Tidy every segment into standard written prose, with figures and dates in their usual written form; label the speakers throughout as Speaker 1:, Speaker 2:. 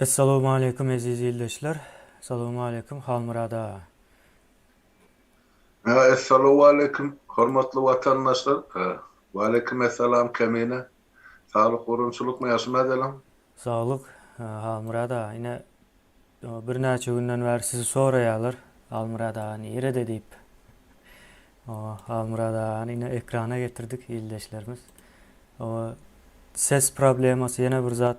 Speaker 1: Assalamu alaikum aziz ildeşler. Assalamu alaikum Halmurada.
Speaker 2: Esselamu aleyküm hürmetli vatandaşlar. Ve aleyküm esselam kemine. Sağlık korumçuluk mu yaşam edelim?
Speaker 1: Sağlık Halmurada. Yine bir neçe günden beri sizi sorayalar. Halmurada nere de deyip. Halmurada yine ekrana getirdik ildeşlerimiz. O ses probleması yine bir zat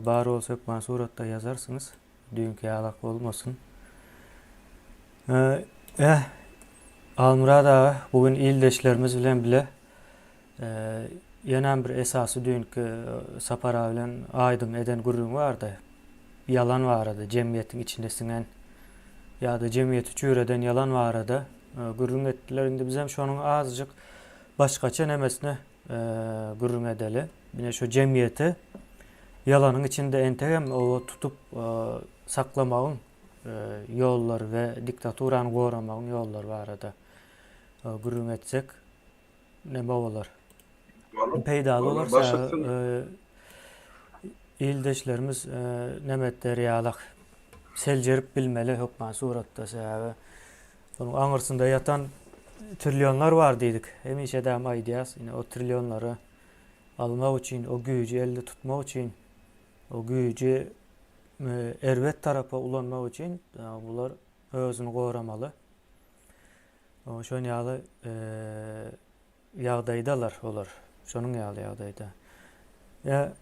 Speaker 1: bari olsak bana suratta yazarsınız. Dünkü yalak olmasın. E, eh, Halmurada bugün ildeşlerimiz bilen bile Ee, Yenen bir esası dünkü Sapara bilen aydın eden gurrun vardı. Yalan vardı cemiyetin içindesinden ya da cemiyeti çüreden yalan vardı. Gurrun ettiler. Indi bizem şonun azıcık başkaça nemesine gurrun edeli. Yine şu cemiyeti yalanın içinde entegem o tutup saklamağın yolları ve diktaturanı koramağın yolları vardı. Gurrun etsek ne olur?
Speaker 2: Valla,
Speaker 1: Peydalı
Speaker 2: valla
Speaker 1: olursa
Speaker 2: başlasın.
Speaker 1: ildeşlerimiz nemetleri yalak selcerip bilmeli hükman suratda sebebi. Bunun anırsında yatan trilyonlar var dedik. Hemişe de ama ideyas yine o trilyonları almak için, o gücü elde tutmak için, o gücü ervet tarafa ulanmak için bunlar özünü koramalı. O şön yağlı yağdaydalar olur. Şonun yağlı yağdayda. Ya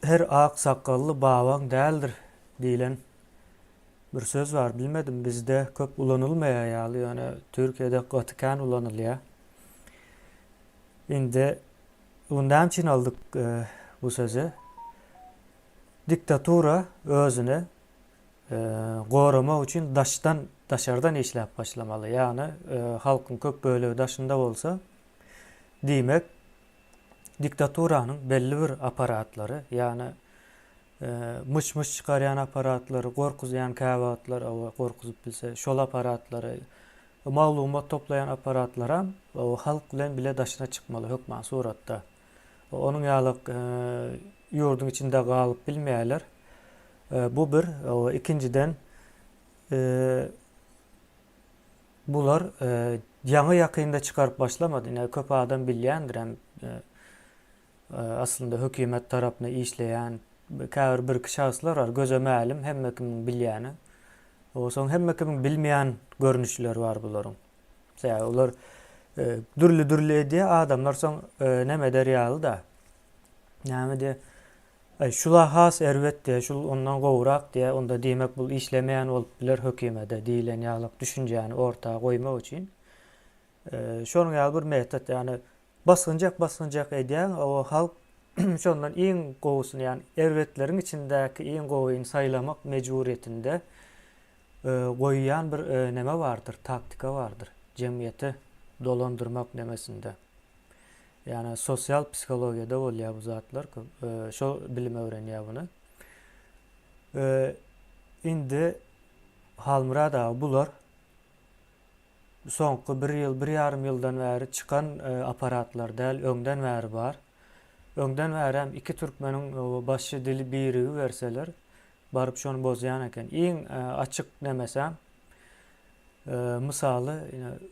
Speaker 1: her ak sakallı bağvan değildir diyen bir söz var. Bilmedim bizde köp ulanılmaya yağlı yani Türkiye'de katiken ulanılıyor. Şimdi bundan için aldık bu sözü. Diktatura özüne korumak için daşardan işlep başlamalı. Yani halkın köp bölüğü daşında olsa demek diktaturanın belli bir aparatları yani mış mış çıkarayan aparatları, korkuzayan kağıtlar, korkuzup bilse, şol aparatları, malumat toplayan aparatlara o halk bilen bile daşına çıkmalı hükman suratta. Onun yalık yurdun içinde kalıp bilmeyeler. Bu bir. İkinciden e, bular yanı yakında çıkarıp başlamadı. Yani köp adam bilyendir hem aslında hükümet tarafına işleyen kâr bir şahıslar var. Göze ma'lum hemme kimin bilyani. O son hemme kimin bilmeyen görünüşler var buların. Mesela ular dürlü ediyor adamlar son neme deryalı da. Yani de şula has ervet diye, şul ondan govurak diye, onda demek bu işlemeyen olup bilir hükümete deyilen yağlık düşünceni ortaya koymak için. Şonun yağlı bir metot yani basıncak ediyen o halk şondan en kovusunu yani ervetlerin içindeki en kovuyun saylamak mecburiyetinde koyuyan bir neme vardır, taktika vardır. Cemiyeti dolandırmak nemesinde. Yani sosyal psikolojide oluyor bu zatlar. Şu bilim öğreniyor bunu. E, indi halmurada bular soňky bir ýyl, bir ýarym ýyldan bäri çykan aparatlar däl, öňden bäri bar. Öňden bäri hem iki türkmeniň başy dili birigi berseler, baryp şonu bozýan eken. Iň açyk demesem, misaly,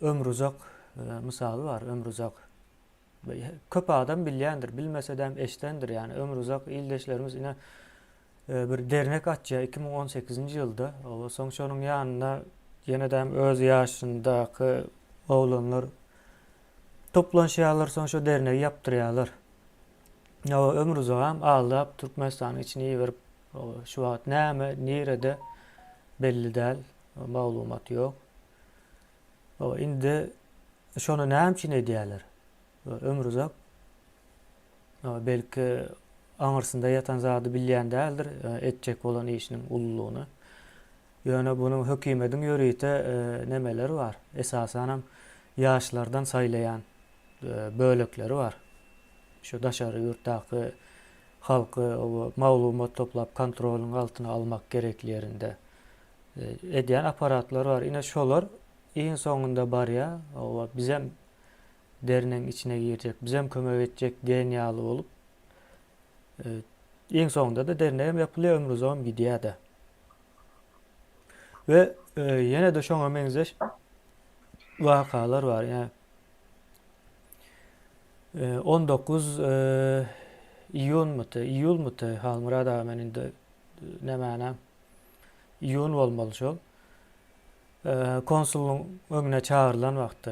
Speaker 1: ömür uzak misaly bar, ömür uzak. Köp adam bilýändir, bilmesem eşdendir yani. Ömür uzak ildeşlerimiz ine bir dernek açýar 2018-nji ýylda. Soň şonuň ýanyna ýene-de öz ýaşyndaky oglanlar toplanşýarlar, soň şo dernegi ýapdyrýarlar. Ömür uzagam aldap Türkmenistanyň içine ýerip şu wagt näme, nerede belli däl, maglumat ýok. Indi şonu näme üçin edýärler? Ömür uzak belki aňyrsynda ýatan zady bilýän däldir, etjek bolan işiniň ululugyny. Yani bunun hükümetin yörüyte nemeleri var. Esasen yaşlardan saylayan bölükleri var. Şu daşarı yurttaki halkı o maglumat toplap kontrolün altına almak gereklerinde ediyen aparatlar var. Yine şolar en sonunda bar ya o bizem derinin içine girecek, bizem kömek edecek denyalı olup En sonunda da deneyim yapılıyor ömrü zaman gidiyor da. Ve yine de şoňa meňzeş vakalar var. Yani 19 iyun mutu, iyul mutu Halmura da meninde ne mana iyun bolmaly şol. Konsulun öňüne çağırılan wagty.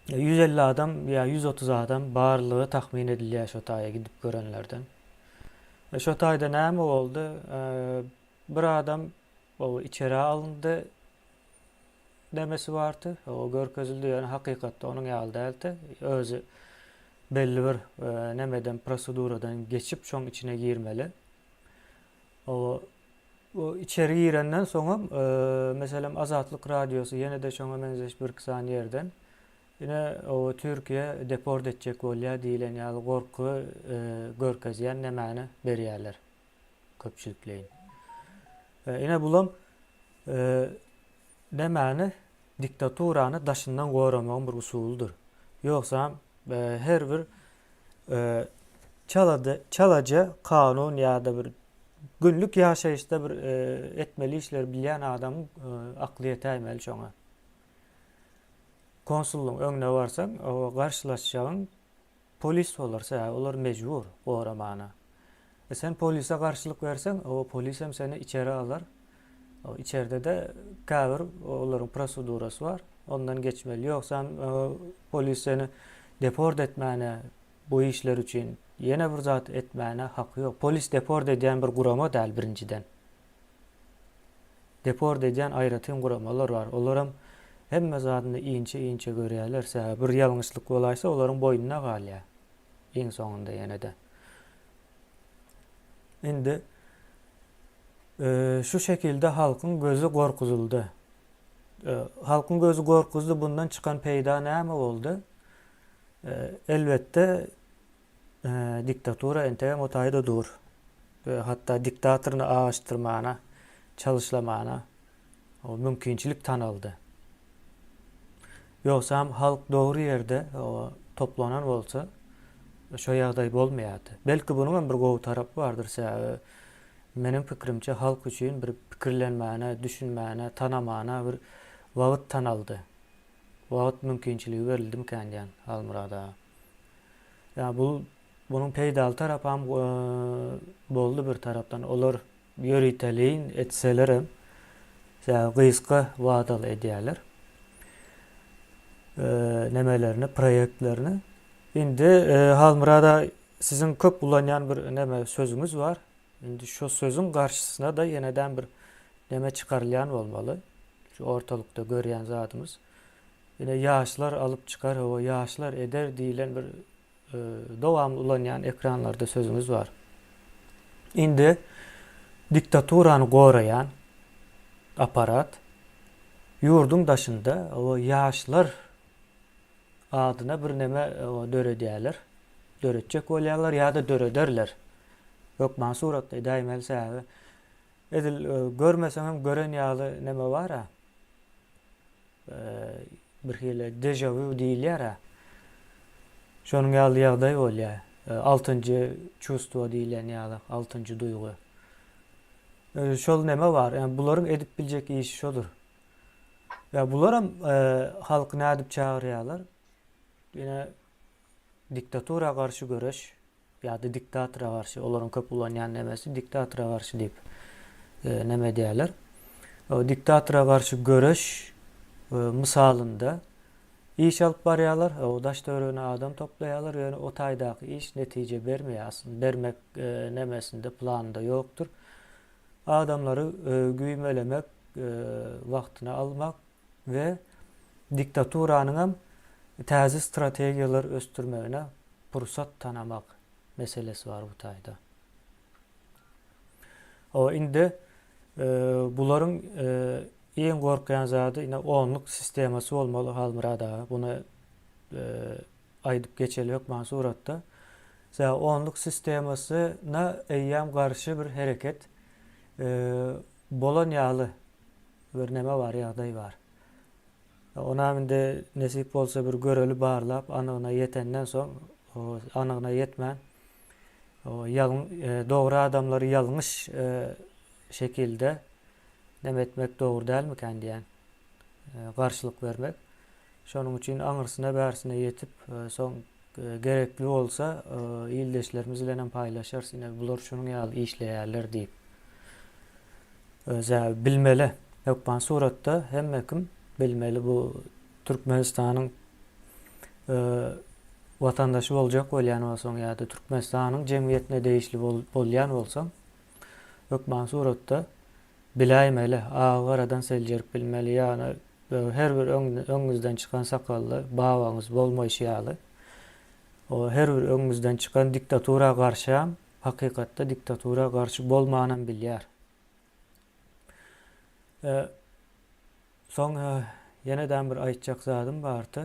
Speaker 1: 150 adam ya 130 adam barlygy tahmin edilýär şo taýa gidip görenlerden. Şo taýda näme boldy? Bir adam o içeri alındı demesi vardı. O görkezildi yani hakikatte onun ýaly däldi. Özü belli bir nemeden proseduradan geçip şoň içine girmeli. O içeri girenden soňra meselem Azatlyk radiosu ýene de şoňa meňzeş bir kısan ýerden ýine o Türkiýe deport etjek bolýar diýilen ýaly gorky görkezýän nämäni berýärler köpçülikleýin. Ýine bulam nämäni diktaturany daşyndan goramagyň bir usuldur. Ýoksa her bir çalaja kanun ýa-da bir günlük ýaşaýyşda bir etmeli işler bilýän adam akly ýetäýmeli şoňa. Konsulluň öňüne barsaň, o garşylaşýagyň polis bolarsa, olar mejbur goramana. Sen polise garşylyk berseň, o polis hem seni içeri alar. O içeride de käbir olaryň prosedurasy var. Ondan geçmeli. Ýoksa polis seni deport etmäne bu işler üçin ýene bir zat etmäne haky ýok. Polis deport edýän bir gurama däl birinciden. Deport edýän aýratyn guramalar var. Olar hemme zadyny iňçe görýärler. Bir ýalňyşlyk bolaýsa olaryň boýnuna galýar. En soňunda ýene de. Indi şu şekilde halkın gözü gorkuzuldu. Halkın gözü gorkuzdu. Bundan çıkan peýda näme boldy? Elbette diktatura entegem o taýda dur. Hatta diktatoryny aşdyrmana, çalışlamana o mümkinçilik tanaldy. Ýoksa halk dogry ýerde toplanan bolsa şo ýagdaý bolmaýardy. Belki bunyň bir gowy tarapy bardyr. Menin pikirimçe halk üçin bir pikirlenmäne, düşünmäne, tanamana bir wagt tanaldy. Wagt mümkinçiligi berildi mikändiýän Halmurada. Ya bunun peýdaly tarapy ham boldy bir tarapdan. Olar ýöriteliň etseler gysga wadaly edýärler. Nemelerini, proyektlerini. Indi Halmurada sizin köp ulanýan bir neme sözüňiz var. Indi şu sözün karşısına da yeniden bir neme çıkarılan olmalı. Şu ortalıkta görýän zatymız. Yine ýaşlar alıp çıkar, o ýaşlar eder diýilen bir dowamly ulanýan ekranlarda sözüňiz var. Indi diktaturany goraýan aparat ýurdun daşynda o ýaşlar adyna bir neme döredýärler. Döretjek bolýarlar ýa-da dörederler. Yok mansuratda daýmal sähä. Edil görmeseň hem gören ýaly neme bar ha. Bir hile déjà vu diýilýär ha. Şonuň ýaly ýagdaý bolýar. 6-njy çувство diýilen ýaly 6-njy duýgu. Şol neme var? Yani bularyň edip biljek işi şodur. Ya bular hem halky nädip çagyrýarlar? Ýene diktatura garşy göreş ýa-da diktatora garşy, olaryň köp ulanýan nemesi diktatora garşy diýip neme diýerler. O diktatora garşy göreş misalynda iş alyp barýarlar, o daş döwrüne adam toplaýarlar, ýöne o taýdaky iş netije bermeýär, bermek nemesinde planda ýokdur. Adamlary güýmelemek, wagtyny almak we diktaturanyň hem täze strategiýalar östürmegine pursat tanamak meselesi var bu taýda. O indi bularyň en gorkýan zady ine onluk sistemasy bolmaly Halmurada. Bunu aýdyp geçelik mansuratda. Onluk sistemasyna eýýäm garşy bir hereket bolan ýaly bir neme var, ýagdaý var. Ona indi nesip bolsa bir göreli barlap anygyna ýetenden soň, anygyna ýetmän Doğru adamları yanlış şekilde demetmek doğru değil mi kendiyen? Karşılık vermek. Şonun için aňyrsına bärsine ýetip soň gerekli bolsa ýyldaşlarymyz bilen paýlaşar. Bular şonuň ýaly işleýärler diýip. Bilmeli. Ýokpan suratda hemme kim bilmeli bu Türkmenistanyň watandaşy boljak bolýan bolsaň ýa-da Türkmenistanyň jemgyýetine değişli bolýan bolsaň ýokpan suratda biläýmeli, agaradan seljerip bilmeli. Ýani her bir öňüňizden çykan sakally babaňyz bolmaýşýaly. O her bir öňüňizden çykan diktatura garşy hakykatda diktatura garşy bolmagyny bilýär. Soň ýene-de bir aýtjak zadym bardy.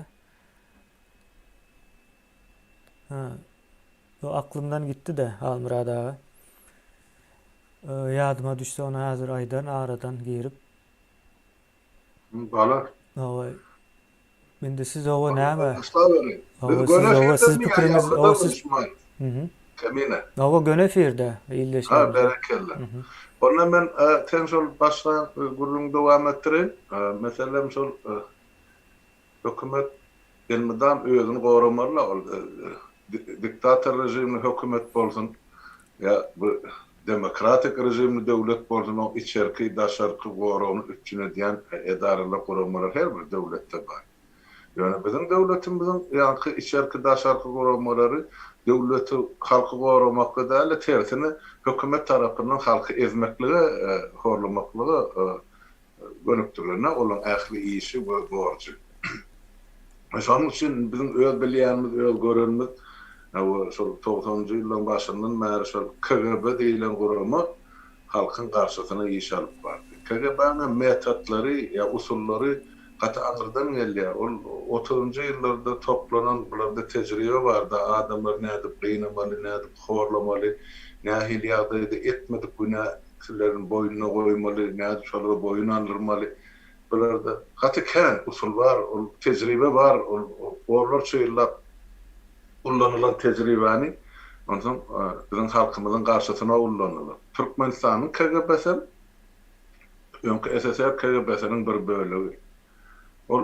Speaker 1: O aklımdan gitti de Almurad ağa. Ýadyma düşse onu hazır aydan aradan girip.
Speaker 2: Bala.
Speaker 1: Mende siz owa näme?
Speaker 2: Siz
Speaker 1: pikriniz siz
Speaker 2: Kemine.
Speaker 1: Owa gönefirde ýyldaşlar.
Speaker 2: Berekellah. Onda men tensol başla gurrun dowam etdirin. Meselem şol hökümet elmedam özüni goramarla diktator rejimli hökümet bolsun ya bu demokratik rejimli döwlet bolsun o içerki daşarky gorany üçine diýen edaralar goramalar her bir döwletde bar. Yani bizim döwletimizin ýa-da içerki daşarky goramalary döwleti halky goramakda däl, tersine hökümet tarapyndan halky ezmekligi, horlamakligi gönükdirlerine olan ähli işi we borçy. Şonuň üçin bizim öz bilýänimiz, öz görenimiz şol 90-njy ýyllaryň başyndan bäri şol KGB diýilen gurama halkyň garşysyna iş alyp bardy. KGB'nin metotlary ýa usullary hatta agyrdan gelýär. Ol 30-njy ýyllarda toplanan bularda tejribe bardy. Adamlar nädip gynamaly, nädip horlamaly, nähil ýagdaýda etmedik günahçylaryň boýnuna goýmaly, nädip şolara boyun aldyrmaly. Bularda hatta kän usul bar, ol tejribe bar, ol orlar çyýlap ullanylan tejribäni ondan bizim halkymyzyň garşysyna ullanýar. Türkmenistanyň KGB'si ýa-da SSR KGB'siniň bir bölegi. Ol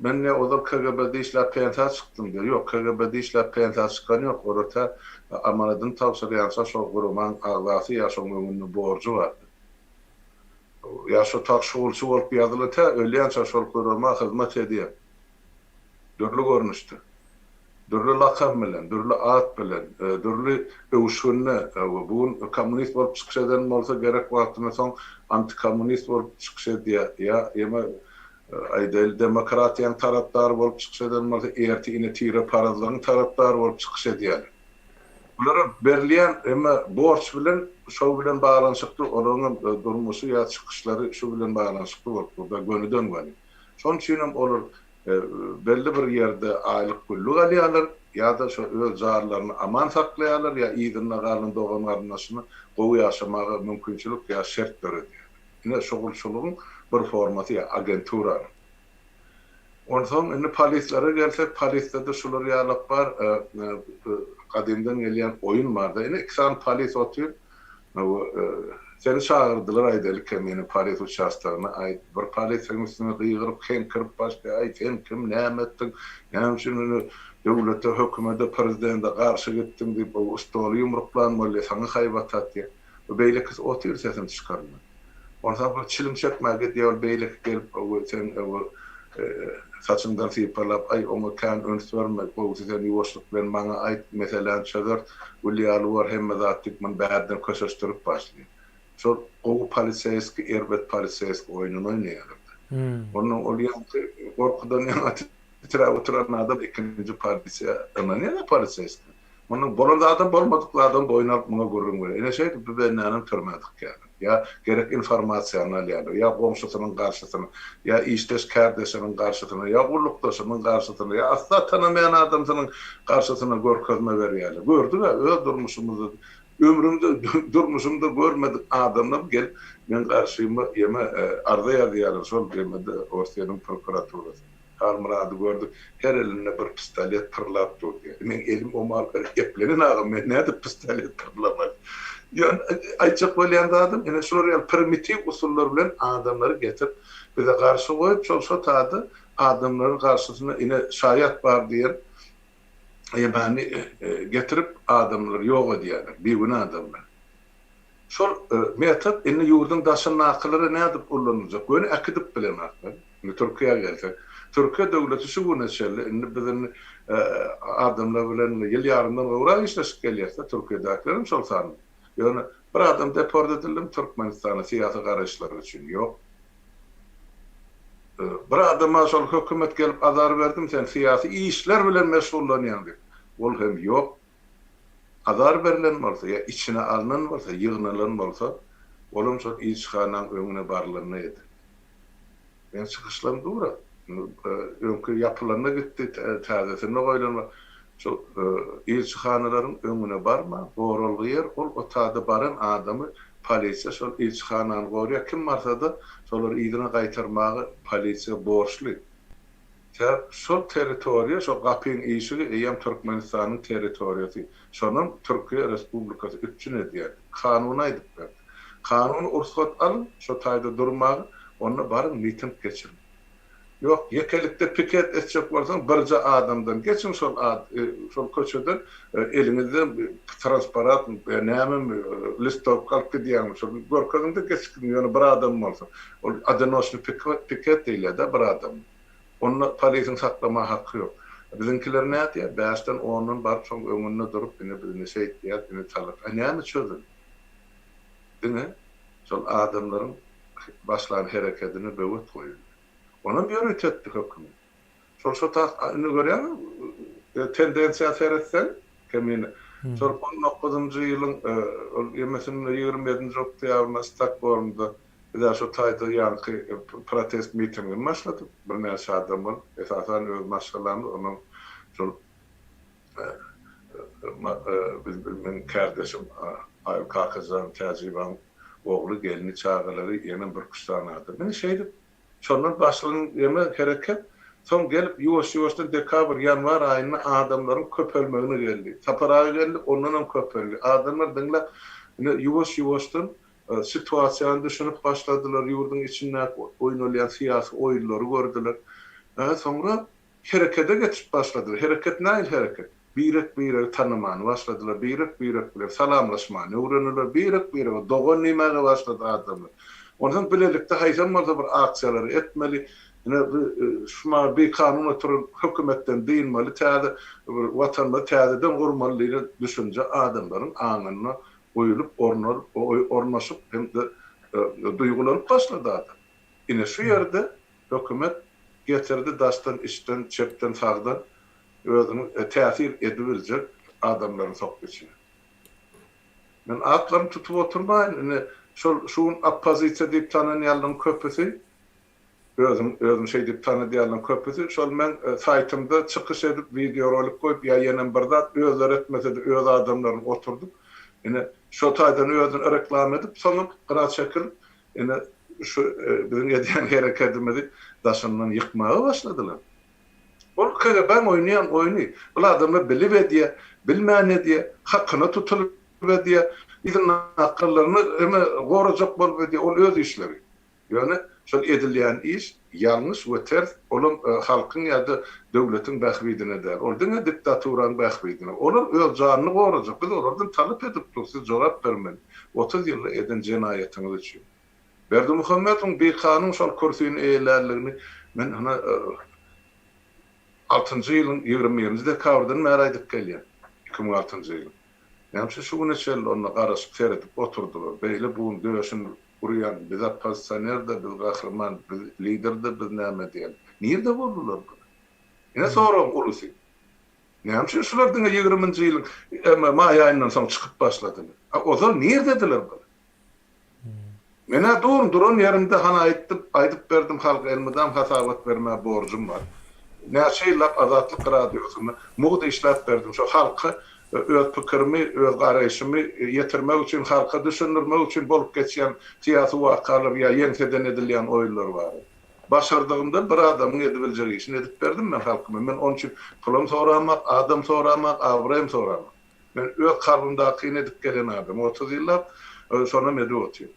Speaker 2: menne ozal KGB'de işläp pensiýa çykdym diýär. Ýok, KGB'de işläp pensiýa çykan ýok. Orada amanadan tawsirýansa şol gurman agzasy ýa-şo öňünde borjy bardy. Ýa-şo takşugulçy bolup ýazylyta ölýänçe şol gurma hyzmat edýär. Dörli görnüşde. Dörli lakam bilen, dörli at bilen, dörli övüşünne, bugün komünist bolup çykşadan bolsa gerek wagtyna soň antikomünist bolup çykşa diýär. Ýa-da aýdal demokratiýanyň tarapdary bolup çykşadan bolsa erti ine tire parazlaryň tarapdary bolup çykşa diýär. Bulara berilýän emma borç bilen şo bilen baglanyşykly olaryň durmuşy ýa çykyşlary şu bilen baglanyşykly bolup burada gönüden gany. Şonuň üçin olar belli bir ýerde aýlyk pulluk alýarlar ýa-da şo öz jarlaryny aman saklaýarlar ýa ýygyna galan dogan garnaşyny gowy ýaşamaga mümkinçilik ýa şert berýär. Ine şogulçylygyň bir formaty ýa agentura. Ondan indi polislere gelsek, polisde de şular ýalyk bar, kadimden gelýän oyun barda. Ine iksan polis otur, seni çağırdılar aýdaly kemini polis uçastagyna aýt bir polisiň üstüne gyýgyryp kirip başga aýt sen kim näme etdiň ýa-ni şunu döwlete hökümete prezidente garşy gitdim diýip o ustoly ýumruklanmaly saňa haýbatat diýip beýle kız otur sesini çykarma. Ondan sonra çilim çekmäge diýär beýle gelip o sen saçyndan sypalap ay onu kan önsvermek bu sizin ýuwaşlyk bilen maňa aýt meselem şeýler ulýaly bar hemme zatdyk men bäderden köşeşdirip başlaýar. Şol o poliseski erbet poliseski oyununu oynayalım. Onun olýanky gorkudan ýa tira oturan adam ikinji polisiýa ananyla poliseski. Onun bolanda adam bolmadykly adam boýnap muňa gurrun berýär. Ene şeýle bu benänem törmädik ýa. Ya gerek informasiýany alýar, ya gomşusynyň garşysyna, ya işdeş kardeşiniň garşysyna, ya gurlukdaşynyň garşysyna, ya asla tanamayan adamsynyň garşysyna görkezme berýär. Gördük ha, öz durmuşymyzy durmuşumda görmedik adamlar gel men garşyma ýeme arda ýazýarlar şol demede Russiýanyň prokuraturasy. Almurady gördük. Her eline bir pistolet pırlap durdu. Men elim o mal eplerin ağam men näde pistolet pırlamak. Yani ayçak bolýan adam ene şol primitiv usullar bilen adamları getirip bize karşı koyup şol tadı adamların karşısına ine şayat bar diýen yani getirip adamları yok ediýär. Bir gün adamlar. Şol metot ene ýurdun daşyny akylary näde ullanjak? Göni akıdyp bilen aklar. Türkiýe gelse. Türkiýe döwleti şu gün şerli ene bilen adamlar bilen ýyl ýarymdan gowrak işleşip gelýärse Türkiýedekilerim şol sany. Yani bir adam deport edildim Türkmenistan'a siyasi garaşlar üçün yok. Bir adama şol hökümet gelip azar verdim sen siyasi işler bilen meşgullanýan diýip. Ol hem yok. Azar verilen bolsa ya içine alınan bolsa, yığınılan bolsa, olum şol işxanaň öňüne barlygyny eder. Ben çıkışlarım dura. Öňkü yapylanyna gitdi, täzesine goýlanma. Şu ilçihanalaryň öňüne barma, gorulgy yer, ol o taýda baran adamy polisiýa şol ilçihanany gorýar. Kim barsa da şolar ýygyna gaýtarmagy polisiýa borçly. Şol territoriýa, şol gapyň işigi eýem Türkmenistanyň territoriýasy. Şonun Türkiýe Respublikasy üçün edýär. Kanun aýdyp berdi. Kanun ursat alyp, şo taýda durmagy, onu barın miting geçirin. Yok, yekelikde piket etjek bolsaň birce adamdan geçin şol köçeden elinizde transparent näme listop kalky diýen şol gorkagynda geçkin ýöne bir adam bolsa. Ol adanoşny piket diýilýär bir adam. Onu polisiň saklama hakkı yok. Bizimkiler näme diýär? 5-den 10'un bar şoň öňünde durup birini diýär, birini talap. Näme çözün? Diňe şol adamlaryň başlaryň hereketini böwet goýuyor. Ona prioritetli hökümet. Şol ine görýärmi? Tendensiýa seretsen, kemin. Şol 19-njy ýylyň ýemesini 27-nji oktýabrynda Stokholmda bir şu taýda ýanky protest mitingi başlady. Bir näçe adamlar esasan öz maşgalaryny onuň şol men kardeşim Aýyp Kakazan täziban ogly gelini çağırary ýene bir kuşlanadı. Men şeýdi şondan başlanan ýeme hereket son gelip ýuwaş-ýuwaşdan dekabr, ýanwar aýyna adamlaryň köpelmegine geldi. Taparaga geldi, ondan köpeldi. Adamlar diňle ýuwaş-ýuwaşdan situasiýany düşünüp başladylar, ýurdun içinde oýnalýan siýasy oýunlary gördüler. Sonra herekete geçip başladylar. Hereket näil hereket? Birek tanymany başladylar, birek bilen salamlaşmany öwrendiler, birek dogan nimäge başlady adamlar. Ondan bilelikde haýsam bolsa bir aksiýalar etmeli, şuma bir kanun oturup hökümetden diýilmeli, täze watanla täzeden gurmaly düşünje adamlaryň aňyna oýulup ornaşyp hem de duýgulanyp başlady adam. Ine şu ýerde hökümet getirdi daşdan, işden, çepden, sagdan özüni täsir edibiljek adamlaryň sokdyçyna. Men aklym tutup oturmaýyn, şol oppozisiýa diýip tananýarlaryň köpüsi, özüm şeý diýip tananýarlaryň köpüsi, şol men saýtymda çykyş edip video rolik goýup ýa-ýenen bir zat özleri etmese de öz adamlaryň oturdup, ine şo taýdan özüni reklam edip, soňra gyrat şekil ine şu bizim edýän hereketimizi daşyndan ýykmaga başladylar. Ol ben oýnaýan oýny. Bu adamlar bilip edýär, bilmän edýär, hakyna tutulup edýär. Bizim akıllarını hem goracak bol edýär, ol öz işleri. Yani şol edilýän iş ýalňyş we ters olum halkyň ýa-da döwletiň bähbidine der. Ol diňe diktaturaň bähbidine. Olar öz janyny gorajak. Biz olardan talap edip dursa jogap bermeli. 30 ýyl eden jenaýetiňiz üçin. Berdimuhammedoň bir kanun şol kursyny eýlerligini men ana 6-njy ýylyň 20-nji dekabrdan bäri aýdyp gelýär. 2006-njy ýyl. Näme şu güne çel onu garaşyp seredip oturdular. Beýle bu döwüşin urýan biz opozisyoner de, biz gahrman, biz lider de, biz näme diýen. Nirde boldular bu? Ine soram urusy. Näme şulardyň 20-nji ýylyň maý aýyndan soň çykyp başladylar. O zaman nirdedirler bu? Mene duran yerimde hana aýdyp berdim halka elmeden hasabat verme borcum var. Näçe lap azatlyk radiosyna muğda işläp berdim. Şo halka öz pikirimi, öz garaýşymy ýetirmek üçin, halka düşündirmek üçin bolup geçýän siýasy wakalary ýa ýeňseden edilýän oýlar bar. başardığımda bir adamın edip bilecek işini edip verdim ben halkıma. Ben onun için pulum soramak, adam soramak, avrayım soramak. Ben öz kalbimdakini edip gelen adam. 30 yıllar sonra medya otuyor.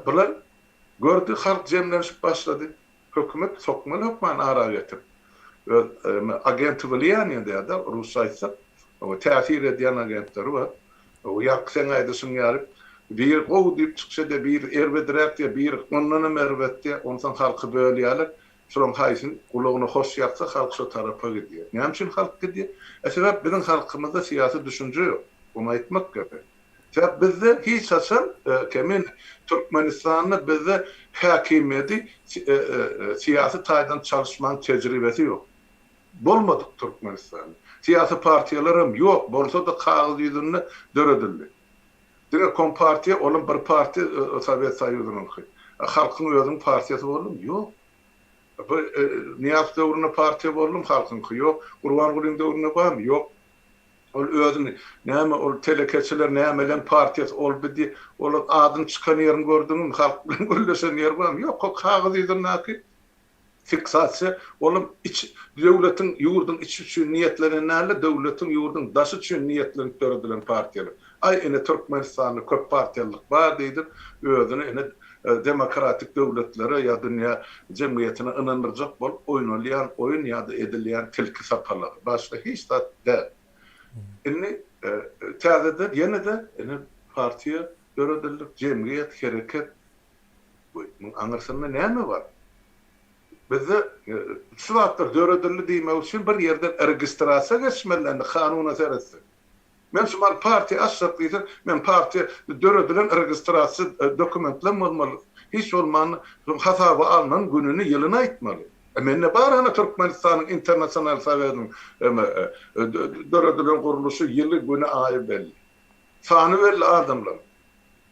Speaker 2: Bular gördü halk cemlenişip başladı. Hükümet sokmalı hükmen ara getir. Agenti biliyan ya da Rusya ise o tesir eden agentleri var. O yaksen aydısın yarıp bir o dip çıksa da bir erbedirek ya bir ondan mervette ondan halkı böyle alır. Şolun haysın kulağına hoş yapsa halk şu tarafa gidiyor. Ne için halk gidiyor? Sebep bizim halkımızda siyasi düşünce yok. Onu aytmak gibi. Sebep bizde hiç asıl kemin Türkmenistan'da bizde hakimiyeti siyasi taydan çalışmanın tecrübesi yok. Bolmadık Türkmenistan'da. Siyasi partiyelerim yok. Bolsa da kağıt yüzünde döredildi. Dine kompartiya olan bir parti Sovyet Soyuzu'nun halkın özünün partiyası oldum yok. Niyaz dövrüne partiya oldum halkın yok. Kurban Gül'ün dövrüne var mı? Yok. Ol özünü näme ol telekeçiler nämelen partiyası ol bidi ol adın çıkan yerini gördüğün halk bilen gülleşen yer var mı? Yok. O kağıt yüzündeki fiksasiya oğlum devletin yurdun içi için niyetlenenlerle devletin yurdun dışı için niyetlenip döredilen partiyalar. Ay ene Türkmenistan'da köp partiyalık var deydir. Özüne ene demokratik devletlere ya dünya cemiyetine inandıracak bol oyun ya da edilen tilki sapaları. Başka hiç de ene tezede yine de ene partiye döredilir cemiyet hareket anlarsana ne mi var? Bizde şu vaktlar döredildi diýmek üçin bir yerden registrasiya geçmelerini kanuna teresi. Men şu parti aşaklaýar, men parti döredilen registrasiya dokumentler bolmaly. Hiç olmaň hasaba alınan gününü ýylyny aýtmaly. Men ne bar ana Türkmenistanyň internasyonal sawetynyň döredilen guruluşy ýyly güni aýy belli. Sany belli adamlar.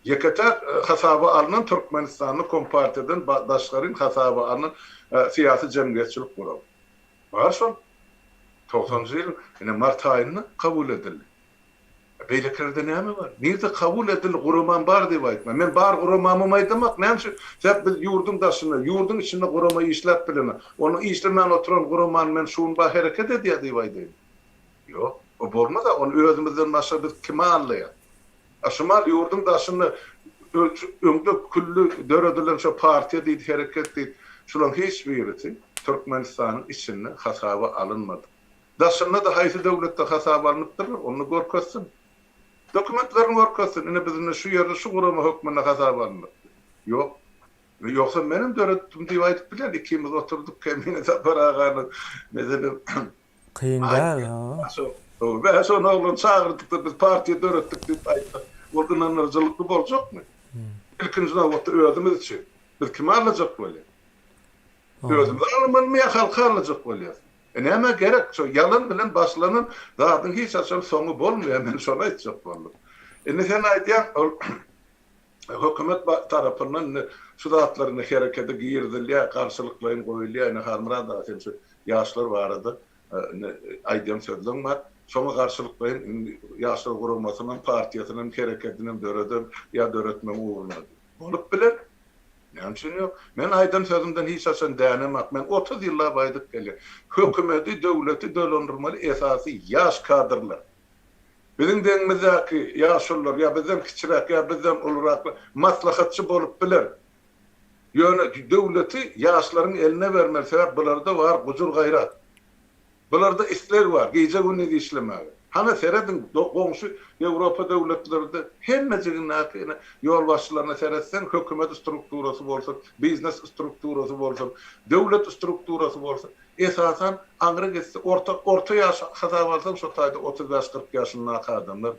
Speaker 2: Yekata hasaba alınan Türkmenistan'ın kompartiden daşların hasaba alınan siyasi cemiyetçilik var. Var son 90-njy ýyl ene mart aýyna kabul edildi. Beýlekerde näme var? Nerede kabul edildi? Guraman bar diýip aýtma. Men bar guramamymy aýtmak näme? Sebäp biz yurdun daşyna, yurdun içinde gurama işläp bilen. Onu işlemän oturan guraman men şuň ba hereket edýär diýip aýdym. Ýok, o bolmaz da onu özümizden başga biz kime anlaýar? Aşmal yurdun daşyny öňde küllü döredilen şu partiýa diýip hereket diýip şulan hiç birisi Türkmenistan'ın içinde hasaba alınmadı. Daşyna da haýsy döwletde hasaba alınıpdyr, onu görkezsin. Dokumentlerini görkezsin. Ine bizde şu ýerde şu gurama hökmüne hasaba alınmadı. Yok. Yoksa benim döretdim diýip aýdyp bilen ikimiz oturduk kemine Zafer agany mesela
Speaker 1: Kıyın değil ha.
Speaker 2: Ve sonra oğlum çağırdık da biz partiye dörettik diýip aýtdy. Oradan anarcılıklı bolacak mı? İlkinci navbatda özümüz için. Biz kime alacak böyle? Özümüz alınmaya halka alacak böyle. Näme gerek? Şu yalan bilen başlanan zaten hiç açam sonu bolmuyor. Men şona aýtjak boldum. Sen aýtýan hökümet tarapyndan şu zatlaryny herekete giýirdilýär, garşylyklaryň goýulýar, harmara da şu ýaşlar barady. Aýdýan sözlerim var. Şoňa garşylyklaryň ýaşlar gurulmasynyň partiýasynyň hereketiniň döredip ýa döretmem uğruna. Bolup biler. Näçin ýok? Men aýdan sözümden hiç açan dänemek. Men 30 ýyllar baýdyk gelýär. Hökümeti, döwleti dölendirmeli esasy ýaş kadrlar. Bizim deňimizdäki ýaşlar ýa bizden kiçirak ýa bizden ulrak maslahatçy bolup biler. Ýöne döwleti ýaşlaryň eline bermeli. Sebäp bularda var gujur gaýrat. Bularda isler var. Gece günü işlemäge. Hana seredin goňşy Ýewropa döwletlerinde hemmejigine ýol başçylaryna seretsen hökümet strukturasy bolsun, biznes strukturasy bolsun, döwlet strukturasy bolsun. Esasan aňra getse orta ýaş hasap alsam şu taýda 35-40 ýaşyndaky adamlar.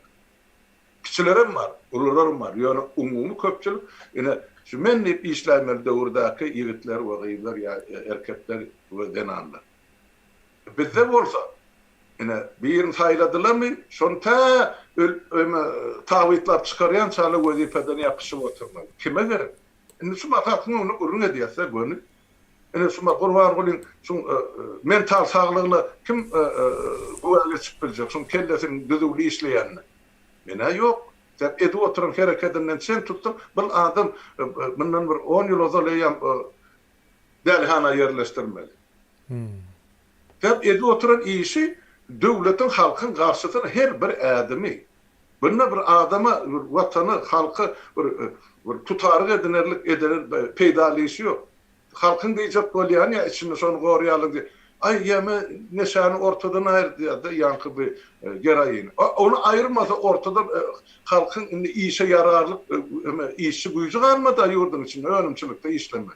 Speaker 2: Kiçilerim var, ulularyň var. Ýöne umumy köpçülik ene şu men işlämeli döwürdaky ýigitler we gyýlar ýa erkekler we denanlar. Bizde bolsa ene birini saýladylarmy? Şonta tawitlap çykarýan çaly wezipeden ýapyşyp oturmaly. Kime gerek? Ene şu makatyny onu urun edýärse gönül. Ene şu Gurban Gül'in şu mental saglygyna kim güwelge çykyp biljek? Şu kellesini düzgün işleýänni. Mene ýok. Sen edip oturan hereketinden sen tutdun. Bir adam bundan bir 10 ýyl ozalaýan delhana yerleştirmeli.
Speaker 1: Hmm.
Speaker 2: Hep edi oturan işi devletin halkın karşısına her bir adamı. Bununla bir adama, vatanı, halkı bir tutarı edinerlik peydalisi yok. Halkın diyecek bolyan ya içinde son goruyalım diye. Ay yeme neşanı ortadan ayırdı ya da yankı bir gerayini. Onu ayırmasa ortadan halkın işe yararlık işçi gücü kalmadı yurdun içinde önümçülükte işlenme.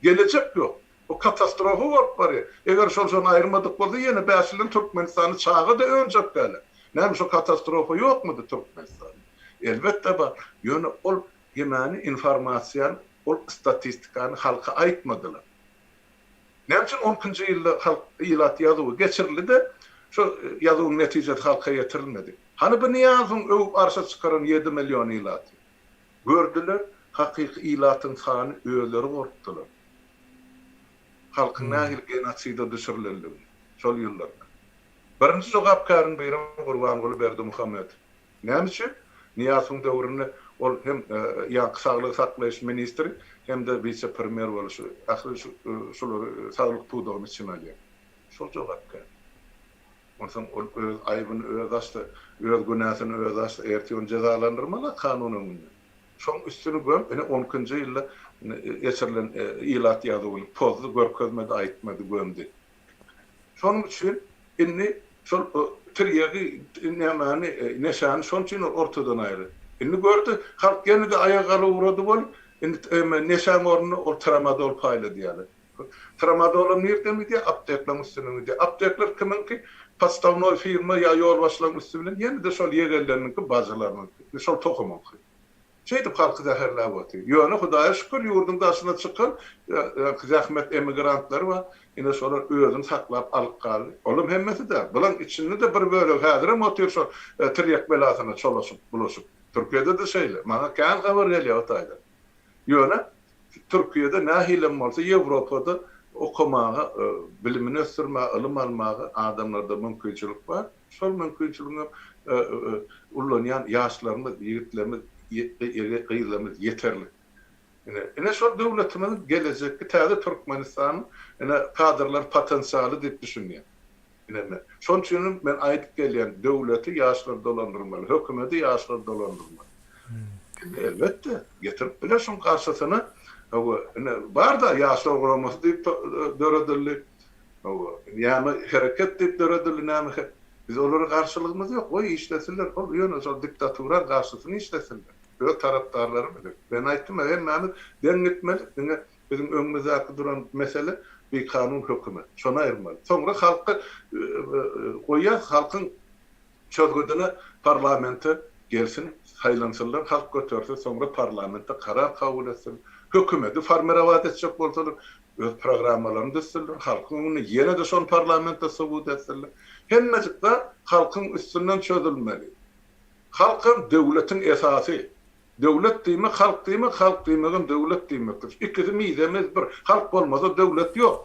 Speaker 2: Gelecek yok. O katastrofu var ya. Eğer şol ayırmadık bolsa yine Bäşilin Türkmenistan'ı çağı da öncek böyle. Näme o katastrofa yok mudur Türkmenistan? Elbette var. Yönü ol yemani informasiyan, ol statistikanı halka aytmadılar. Näme üçin 10-njy ýylda halk ilat ýazywy geçirildi de şu ýazywyň netijesi halka ýetirilmedi. Hani bu niýazyň öw arşa çykaran 7 milyon ilat. Gördüler, hakyky ilatyň sany öýleri gortdular. Halkyň nähil genosida düşürildi. Şol ýyllarda. Birinci jogapkaryn beýram Gurbanguly Berdimuhammed. Näme üçin? Niýasyň döwründe ol hem ýa saglyk saklaýyş ministri hem de vice premier boluşy. Ahir şol saglyk tutugyny için alýar. Şol jogapkar. Ondan ol öz aýbyny öz açdy, öz günahyny öz açdy, ertiň cezalandyrmaly kanunyny. Şoň üstüni göm, ene 10-njy ýylda geçirilen ilat ýazywy pozdy görkezmedi, aýtmady, gömdi. Şonuň üçin inni şol tirýägi nämäni neşany şoň üçin ortadan aýry. Inni gördü, halk ýene de aýaga urady bol, inni neşan ornuny o tramadol paýlady ýaly. Tramadolum nerden diye apteklaryň üstüne diye. Aptekler kiminki pastavnoy firma ýa ýol başlaryň üstüne ýene de şol ýegerlerininki bazalaryň, şol tohumyny. Şeydi halkı zäherläp otyr. Ýöne Hudaýa şükür ýurdun daşyna çykan zähmet emigrantlar we ine şolar özüni saklap alyp galdy. Olum hemmesi de bulan içinde de bir bölek häzirem otyr şo tiryak belasyna çoluşup bulaşyp. Türkiýede de şeýle. Mana kän habar gelýär otaýda. Ýöne Türkiýede nähilem bolsa Ýewropada okumaga, bilimini ösürmäge, ilim almaga adamlarda mümkinçilik bar. Şol mümkinçiligiň ullanýan ýaşlarymyz, ýigitlerimiz ýeterli. Yeterli. Ene şol döwletimiň gelecekki täze Türkmenistan kadrlar potensialy diýip düşünýär. Şoň üçin men aýdyp gelýän döwleti ýaşlar dolandyrmaly, hökümeti ýaşlar dolandyrmaly. Elbette getirip bile şoň karşysyna bar da ýaşlar guramasy diýip döredildi. Ýa-ni hereket diýip döredildi näme? Biz olara karşılığımız yok. O işlesinler. O ýöne şol diktatura karşısını işlesinler. Ö tarapdarları bilir. Ben aýtdym, hemme denetmeli. Bizim öňümizde duran mesele bir kanun hökümet. Şona aýrmaly. Soňra halky goýýar, halkyň çözgüdüne parlamente gelsin, saýlansınlar, halk götürse, soňra parlamente karar kabul etsin. Hökümeti formirawat etjek bolsalar, öz programmalaryny düzsünler, halkyň ony ýene de şol parlamente subut etsinler. Hemmecikde halkyň üstünden çözülmeli. Halkyň döwletiň esasy. Döwlet diýme, halk diýme, halk diýmegin döwlet diýmekdir. İkisi miýzemiz bir. Halk bolmasa döwlet ýok.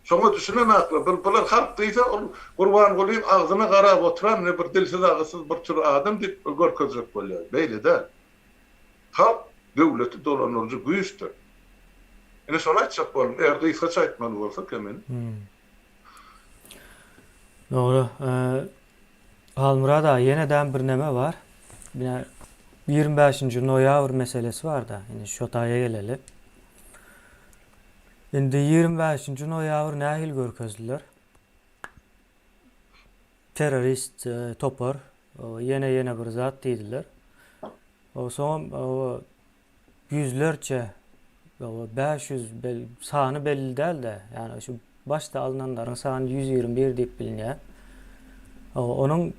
Speaker 2: Şoňa düşünen akly. Bular halk diýse, Gurbangulyň agzyna garap oturan bir dilsiz agysyz bir tür adam diýip görkezjek bolýar. Beýle de. Halk döwleti dolanyrjy güýçdir. Ene şonu aýtjak bolum. Eger gysgaça aýtmaly bolsak hemen.
Speaker 1: Doğru. Almurada yeniden bir neme var. 25. noýabr meselesi var da. Yani şu taýa geleli. Indi 25. noýabr nähil görkezdiler? Terörist topar. Yine bir zat diýdiler. O son yüzlerce 500 sany belli değil de yani şu başta alınanların sany 121 diýip bilinýär. Onun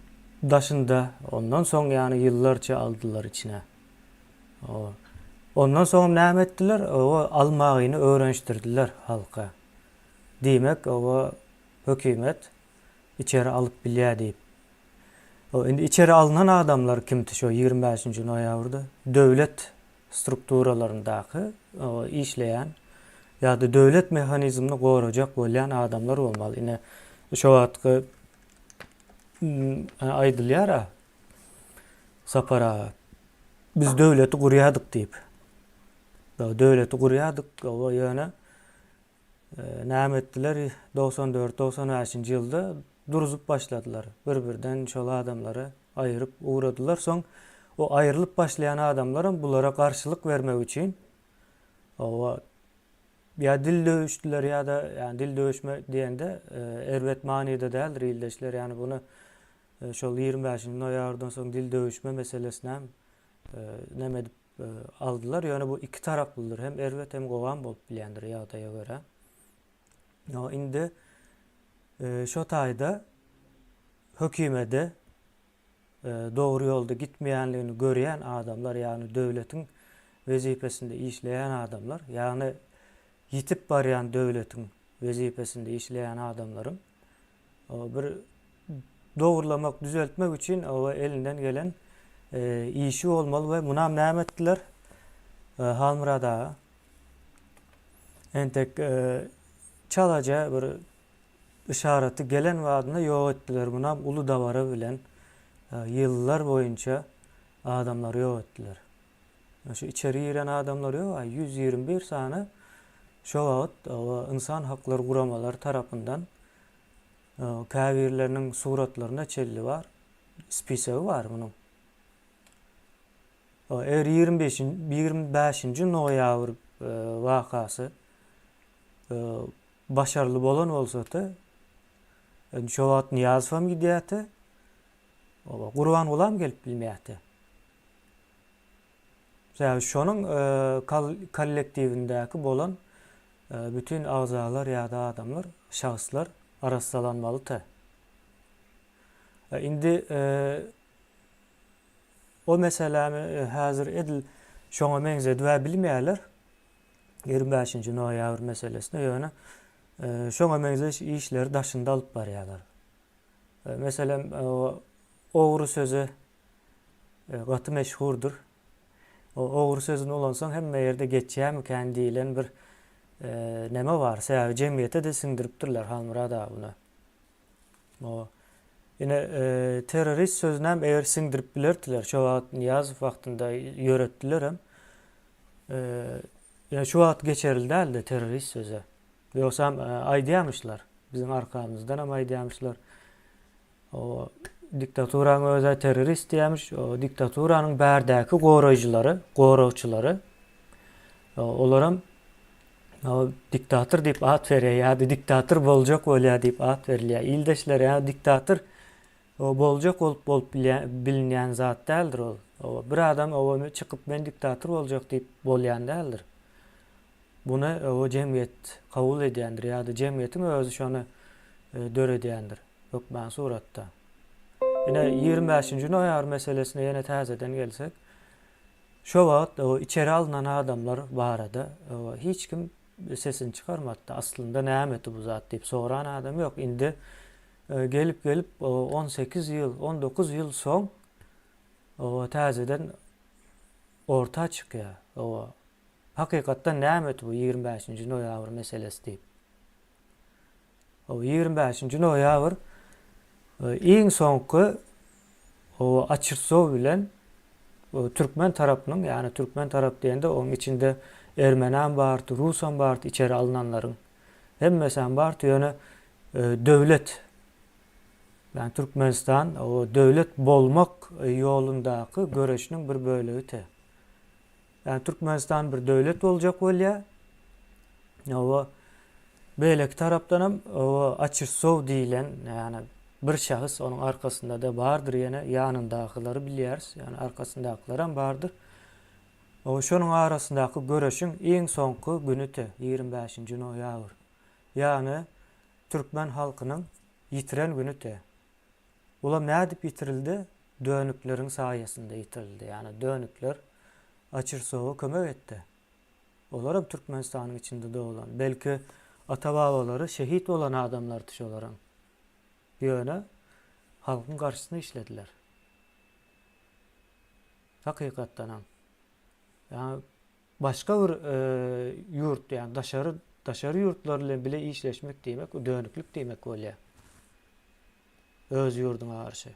Speaker 1: daşında ondan soň yani yıllarca aldılar içine. Ondan soň näme etdiler? O almagyny öwrenişdirdiler halka. Demek o hökümet içeri alıp bilýär diýip. Indi içeri alınan adamlar kimdi şu 25. noýabrda? Döwlet strukturalaryndaky işleýän ýa-da döwlet mehanizmini gorajak bolýan adamlar bolmaly. Ine şu wagtky aýdylýar sapara biz döwleti gurýadyk diýip. Döwleti gurýadyk, o ýöne Näme etdiler? 94-95-nji ýylda duruzup başladylar. Bir-birden şol adamlary aýryp uğradylar. Soň o aýrylyp başlayan adamlar bulara garşylyk vermek üçin ya dil döwüşdiler ya da yani dil döwüşme diýende erwet manyda däldir ildeşler. Yani bunu şol 25-nji noýabrdan soň dil döwüşme meselesine näme dip aldylar. Yani bu iki taraplydyr. Hem erwet hem gowan bolup bilýändir ýagdaýa görä. Indi şo taýda hökümede doğru yolda gitmeýänligini görýän adamlar, yani döwletiň wezipesinde işleyen adamlar, yani yitip barýan döwletiň wezipesinde işleyen adamların bir dogurlamak, düzeltmek üçin o elinden gelen işi olmaly we munam näme etdiler? Halmyrada entek çalaja bir işareti gelen wagtyna ýok etdiler. Munam ulu dawara bilen yıllar boýunça adamlar ýok etdiler. Şu içeri giren adamlar ýok, 121 sany şo wagt insan hakları guramalar tarapyndan käbirleriniň suratlaryna çelli var. Spisegi var bunun. Eger 25-nji noýabr wakasy başarılı bolan bolsa-da şo wagt Niýazow gidýärdi. Gurban Gulam gelip bilmeýärdi. Şonuň kollektivindäki bolan bütün azalar ýa-da adamlar, şahslar arassalanmaly. Indi o meselemi hazır edil şoňa meňzedi we bilmeýärler. 25-nji noýabr meselesine ýöne şoňa meňze işleri daşynda alyp barýarlar. Meselem ogry sözü gaty meşhurdur. O ogry sözüni ulansaň hemme ýerde geçýärmi kendilen bir neme var. Sebäbi jemgyýete de siňdiripdirler halmyrada bunu. Ine terörist sözünem eger siňdirip bilerdiler. Şo wagt Niýazow wagtynda ýöretdiler hem. Ya şu wagt geçerildi elde terörist sözü. Ýoksam aýdýamyşlar. Bizim arkamızdan ama aýdýamyşlar. O diktaturaň öze terörist diýmiş. O diktaturanyň bärdäki goraýjylary, olaram diktator diýip at berýär, ýa-da diktator boljak bolýar diýip at berilýär. Ildeşler ýa boljak bolup bilinýän zat däldir ol. Bir adam çykyp men diktator boljak diýip bolýan däldir. Bunu o jemgyýet kabul edýändir ýa-da jemgyýetiň özü şonu döredýändir. Hökmän suratda. Ine 25-nji noýabr meselesine ýene täzeden gelsek, şo wagt o içeri alınan adamlar barada hiç kim sesini çıkarmadı. Aslında näme etdi bu zat diýip soran adam ýok. Indi gelip 18 ýyl, 19 ýyl soň täzeden orta çykýar. Hakykatdan näme etdi bu 25-nji noýabr meselesi diýip. 25-nji noýabr iň soňky Açyrsow bilen Türkmen tarapynyň, yani Türkmen tarap diýende onuň içinde Ermenan bardy, Rusan bardy içeri alınanlaryň. Hemmesen bardy ýöne döwlet. Yani Türkmenistan o döwlet bolmak ýolundaky göreşiniň bir bölegi. Yani Türkmenistan bir döwlet boljak bolýar. Beýleki tarapdan hem Açyrsow diýilen, yani bir şahys onun arkasında da bardır, ýene ýanyndakyları bilýäris, yani arkasındakylar hem bardır. Şonuň arasyndaky göreşiň iň soňky günü 25-nji noýabr. Yani Türkmen halkynyň ýitiren günü. Ulam näde dip ýitirildi? Dönükleriň saýasynda ýitirildi. Yani dönükler Açyrsow'a kömek etdi. Olaram Türkmenistanyň içinde doğulan, belki ata-babalary şehit olan adamlar dış olaram. Ýöne halkyň garşysyna işlediler. Hakykatdan hem. Yani başka bir yurt, yani daşary ýurtlar bilen bile işleşmek diýmek, dönüklük diýmek bolýar. Öz ýurduňa garşy.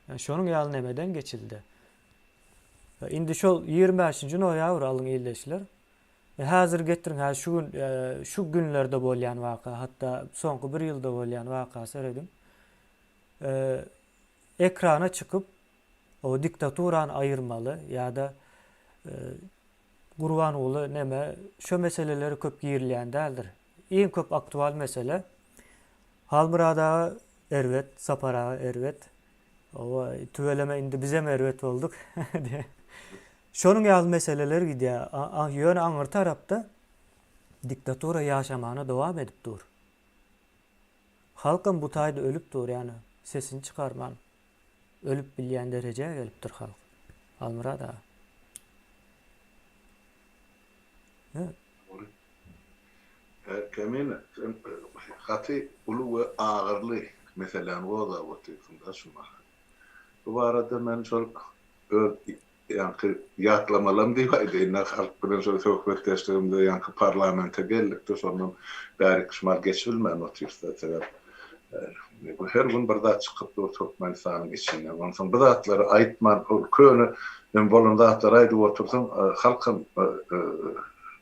Speaker 1: Yani şonuň ýaly nemeden geçildi. Indi şol 25-nji noýabr alyň ildeşler. Häzir getirin şu günlerde bolýan waka, hatta soňky 1 ýylda bolýan waka seredim. Ekrana çıkıp o diktaturan ayırmalı ya da Gurbanoğlu neme şu meseleleri köp giýirilýän däldir. Iň köp aktual mesele Halmyrada erwet, Sapara erwet. O tüveleme indi bizem erwet bolduk. Şonun ýaly meseleler gidýär. Ýöne aňyr tarapda diktatura ýaşamana dowam edip dur. Halkym bu taýda ölüp dur, ýani sesini çykarman. Ölüp bilýän derejeye gelipdir halk. Halmyrada.
Speaker 2: Kemin hati ulu ve ağırlı mesela o da oturuyorsun şuna. Bu arada men şol yankı yatlamalam diýdi. Inna halk bilen şol sohbet etdiğimde yankı parlamente geldik sonra bäri kışmar geçilmän otursa sebäp bu her gün birda çykyp oturman sanyň içinde. Ondan soň bu zatları aýtman köni men bolanda zatları aýdyp otursam halkym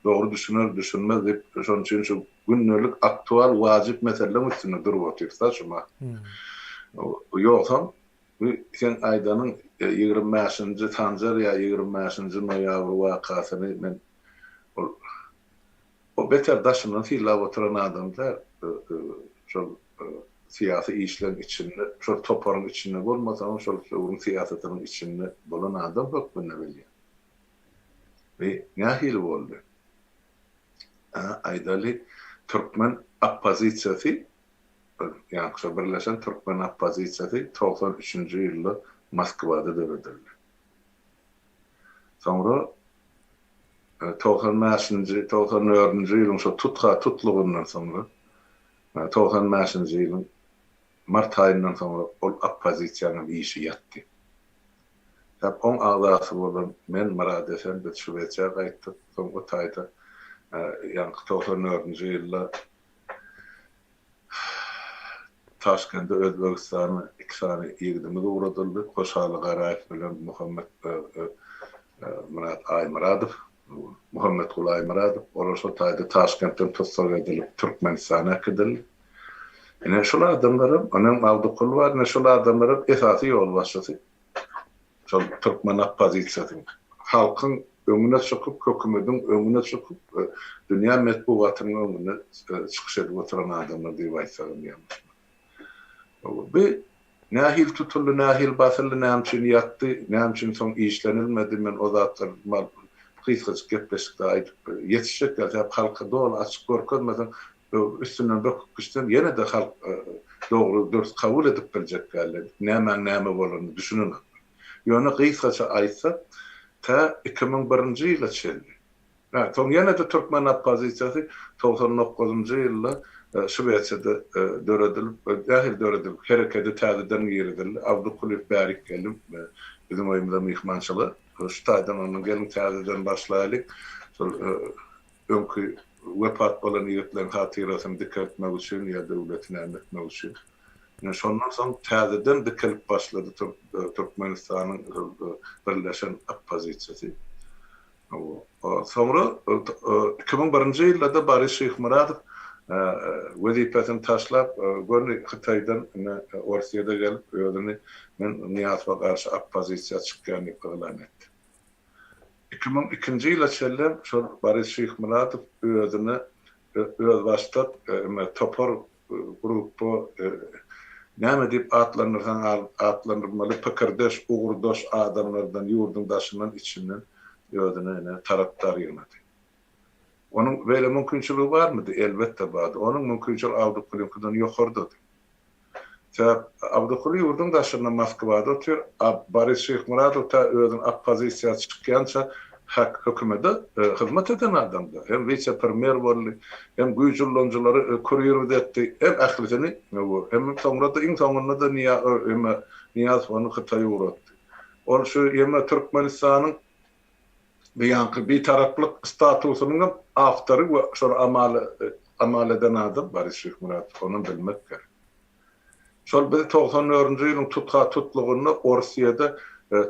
Speaker 2: doğru düşünmez deyip şonun için şu günlük aktual wajyp meseleler üstüne durup otursa şuma. Yoksam sen aýdanyň 25-nji tanjar ya 25-nji noýabr wakasyny men o beter daşynyň filap oturan adamlar şol siyasi işlerin içinde, şol toparın içinde bolmasa şol siýasatynyň içinde bolan adam bok bilne bilýär. Ve nähili boldy? Aýdaly Türkmen oppozisiýasy, ýa-ni birleşen Türkmen oppozisiýasy 93-nji ýylda Moskwada döredildi. Soňra 95-nji, 94-nji ýylyň şu tutlugyndan soňra 95-nji ýylyň mart aýyndan soňra ol oppozisiýanyň işi ýatdy. Hep on ağlasy bolan men Murad Esen bir şubeçe gaýtdy. Soň o taýda ýa-ni 94-nji ýylda Taşkentde Özbegistany iki sany ýigdimi uğradyldy. Hoşaly Garaýew bilen Murat Aýmyradow, Muhammed Gul Aýmyradow olar şol taýda Taşkentden tutsak edilip Türkmenistana akydyldy. Ene şol adamlar, onuň Abdukul bar, ne şol adamlar esasy ýol başlasy. Şol Türkmen oppozisiýasyň halkyň öňüne çykyp, hökümetiň öňüne çykyp, dünýä medeniýetynyň öňüne çykyş edip oturan adamlar diýip aýtsam ýalňyş. Bu nähil tutuldy, nähil basyldy, näçin ýatdy, näçin soň işlenilmedi, men o zatlar mal kysgaç gepleşikde aýdyp ýetişjekler, hep halka dol açyk görkezmeden üstünden böküşden ýene de halk dogry dürüst kabul edip biljekler. Näme bolany düşünün. Ýöne kysgaça aýtsa ta 2001-nji ýyla çeldi. Soň ýene de Türkmen oppozisiýasy 99-njy ýylda Şubeçede döredilip, hereketi täzeden giridildi. Abdukulif Bärik gelip, bizim oýumda mihmançyly, şu taýdan onuň gelin täzeden başlaýalyk. Öňkü wepat bolan ýerlerin hatyrasyny dikretmek üçin ýa döwletine emretmek üçin. Şondan soň täzeden dikilip başlady Türkmenistanyň birleşen oppozisiýasy. Sonra 2001-nji ýylda Barış Şyhmyradow wezipesini taşlap görni Hytaýdan Orsiýada gelip öýüni men Niýazowa garşy oppozisiýa çykýany elan etdi. 2002-nji ýyla çellem şol Barış Şyhmyradow öýüni öz başlap topar grupu näme diýip atlanyrmaly pikirdeş, ugurdoş adamlardan ýurdun daşynyň içinden öýüni tarapdar ýygnady. Onun böyle mümkünçülüğü var mıydı? Elbette vardı. Onun mümkünçülüğü Abdukuliv'den yokurdu. Sebep Abdukul yurdun daşında Moskwada oturuyor. Barış Şyhmyradow ta özün oppozisiýa çykýança hak hökümete hizmet eden adamdı. Hem vice-premier boldy, hem güýjüllonjulary kurýerdi etdi. Hem ählisini, hem soňra da iň soňunda da Niýazowyny Hytaýa uğratdy. Ol şu ýeme Türkmenistanyň bir taraflık statusunun aftarı ve şol amal eden adam Barış Şyhmyradow, onu bilmek gerek. Şol bir 94-nji ýylyň tutlugyny Orsiýada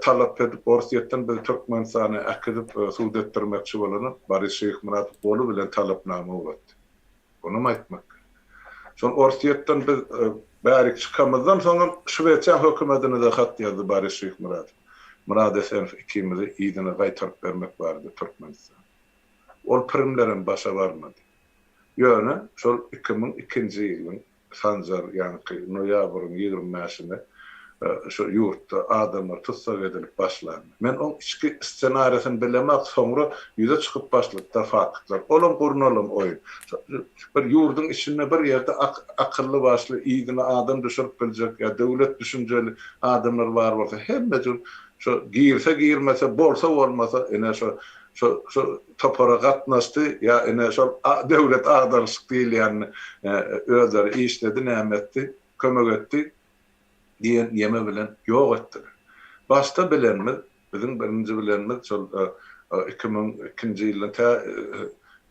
Speaker 2: talap edip Orsiyetten bir Türkmenistan'a akıdıp suud ettirmekçi bolanı Barış Şeyh Murat Bolu bilen talapnama ugatdy. Onu aýtmak. Şol Orsiyetten biz bärik çıkamazdan soňra Şweýçe hökümetine de hat ýazdy Barış Şeyh Murat. Murad Esenov ikimizi ýygyna gaýtaryp bermek bardy Türkmenistan. Ol primlerin başa barmady. Ýöne şol 2002-nji ýylyň sanjar ýani noýabryň 25-inde şu ýurtda adamlar tutsak edilip başlandy. Men o içki ssenariýasyny bilemek soňra ýüze çykyp başladylar faktlar. Olam gurnalam oýun. Bir ýurduň içinde bir ýerde akylly başly ýygyna adam düşürip biljek ýa döwlet düşünjeli adamlar bar bolsa hemme şu girmese bolsa bolmasa ene şu topara gatnaşdy ýa ene şu döwlet agdarlyk diýil ýani özleri işledi nämetdi kömek etdi diýen ýeme bilen ýok etdiler. Başta bilenmi bizim birinji bilenmi şol 2002-nji ýylyň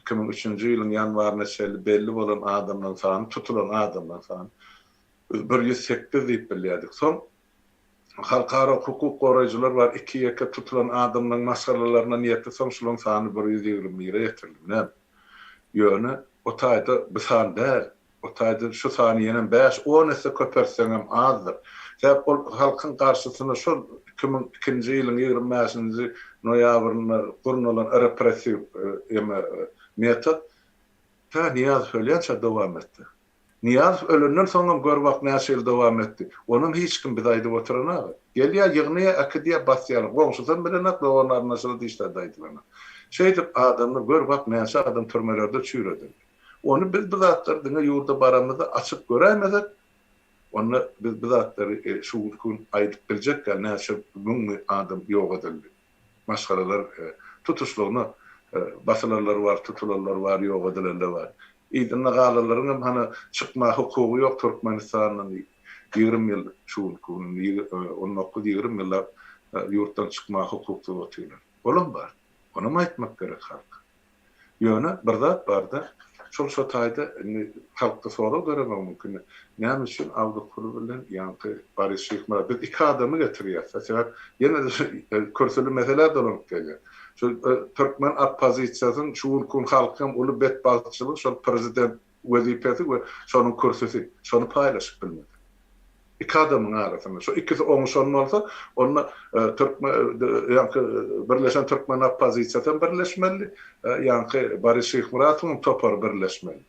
Speaker 2: 2003-nji ýylyň ýanwaryna şeýle belli bolan adamlaryň sany tutulan adamlaryň sany 108 diýip bilýärdik. Soň halkara hukuk goraýjylar bar, 2 ýeke tutulan adamlaryň masalalaryna niýetli soň şolaryň sany 120-ge ýetirdi. Ýöne o taýda bir san däl. O taýda şu sany ýene 5-10 esse köperseňem azdyr. Sebäp ol halkyň garşysyna şol 2002-nji ýylyň 25-nji noýabryna gurnulan repressiw metod ta Niyaz ölýänçe dowam etdi. Niyaz ölünden soňra görwak näçe dowam etdi. Onuň hiç kim bidaýda oturana. Gelýär ýygnyňa akidiýa basýar. Goňşudan bilen atlawanlar nasıl diýişler daýdylar. Şeýdip adamlar görwak näçe adam türmelerde çüredi. Onu biz bizatlar diňe ýurda baramyzda açyk görämezek. Onu biz bizatlar şu gün aýdyp biljek gal näçe bugun adam ýok edildi. Maşgalalar tutuşlugyny basylarlar bar, tutulanlar bar, ýok edilenler bar. Ýa-da galalaryň hany çykma hukugy ýok Türkmenistanyň 20 ýyl şu gün 19-20 ýyllar ýurtdan çykma hukukly otyrlar. Olam bar. Onu aýtmak gerek halk. Ýöne bir zat barda şol taýda halkda soraw göremek mümkin. Näme üçin Awdukulu bilen ýa-ni Barış Şeyh Murat biz 2 adamy getirýär. Sebäp ýene de körseli mesele dolanyp gelýär. Şu Türkmen oppozisiýasynyň şu gün halkym uly betbalçylyk şol prezident wezipeti we şonuň körsesi şonu paýlaşyp bilmedi. 2 adamyň arasynda şu ikisi oňşanmalsa onda Türkmen ýa-ni Birleşen Türkmen oppozisiýasy birleşmeli ýa-ni Barış Şeyh Murat'yň topar birleşmeli.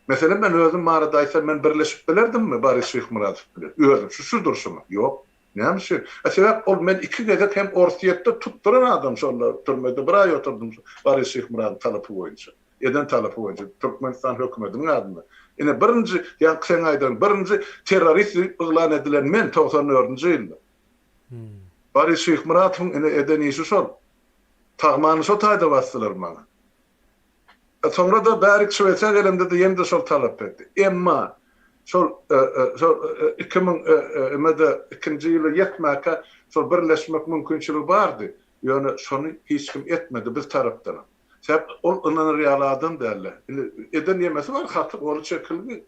Speaker 2: Mesela ben özüm marada aýsam men birleşip bilerdimmi Barış Şeyh Murat bilen? Özüm şu durşumy? Ýok. Näme üçin? Sebäp ol men 2 gezek hem Orsiýetde tutduran adam şonda türmede bir aý oturdum Barış Şeyh Murat talapy boýunça. Eden talapy boýunça Türkmenistan hökümetiniň adyna. Ine birinji ýa sen aýdan birinji terrorist ýylan edilen men 94-nji ýylda. Barış Şeyh Murat'yň ine eden işi şol. Tagmany şo taýda basdylar maňa. Sonra da bärik Şweýçe gelemde de ýene şol talap etdi. Emma şol 2002-nji ýyly ýetmäke şol birleşmek mümkinçiligi bardy. Ýöne şonu hiç kim etmedi biz tarapdan. Sebäp ol onuň realadyn dälle. Eden ýemesi bar hatyk ol çekildi.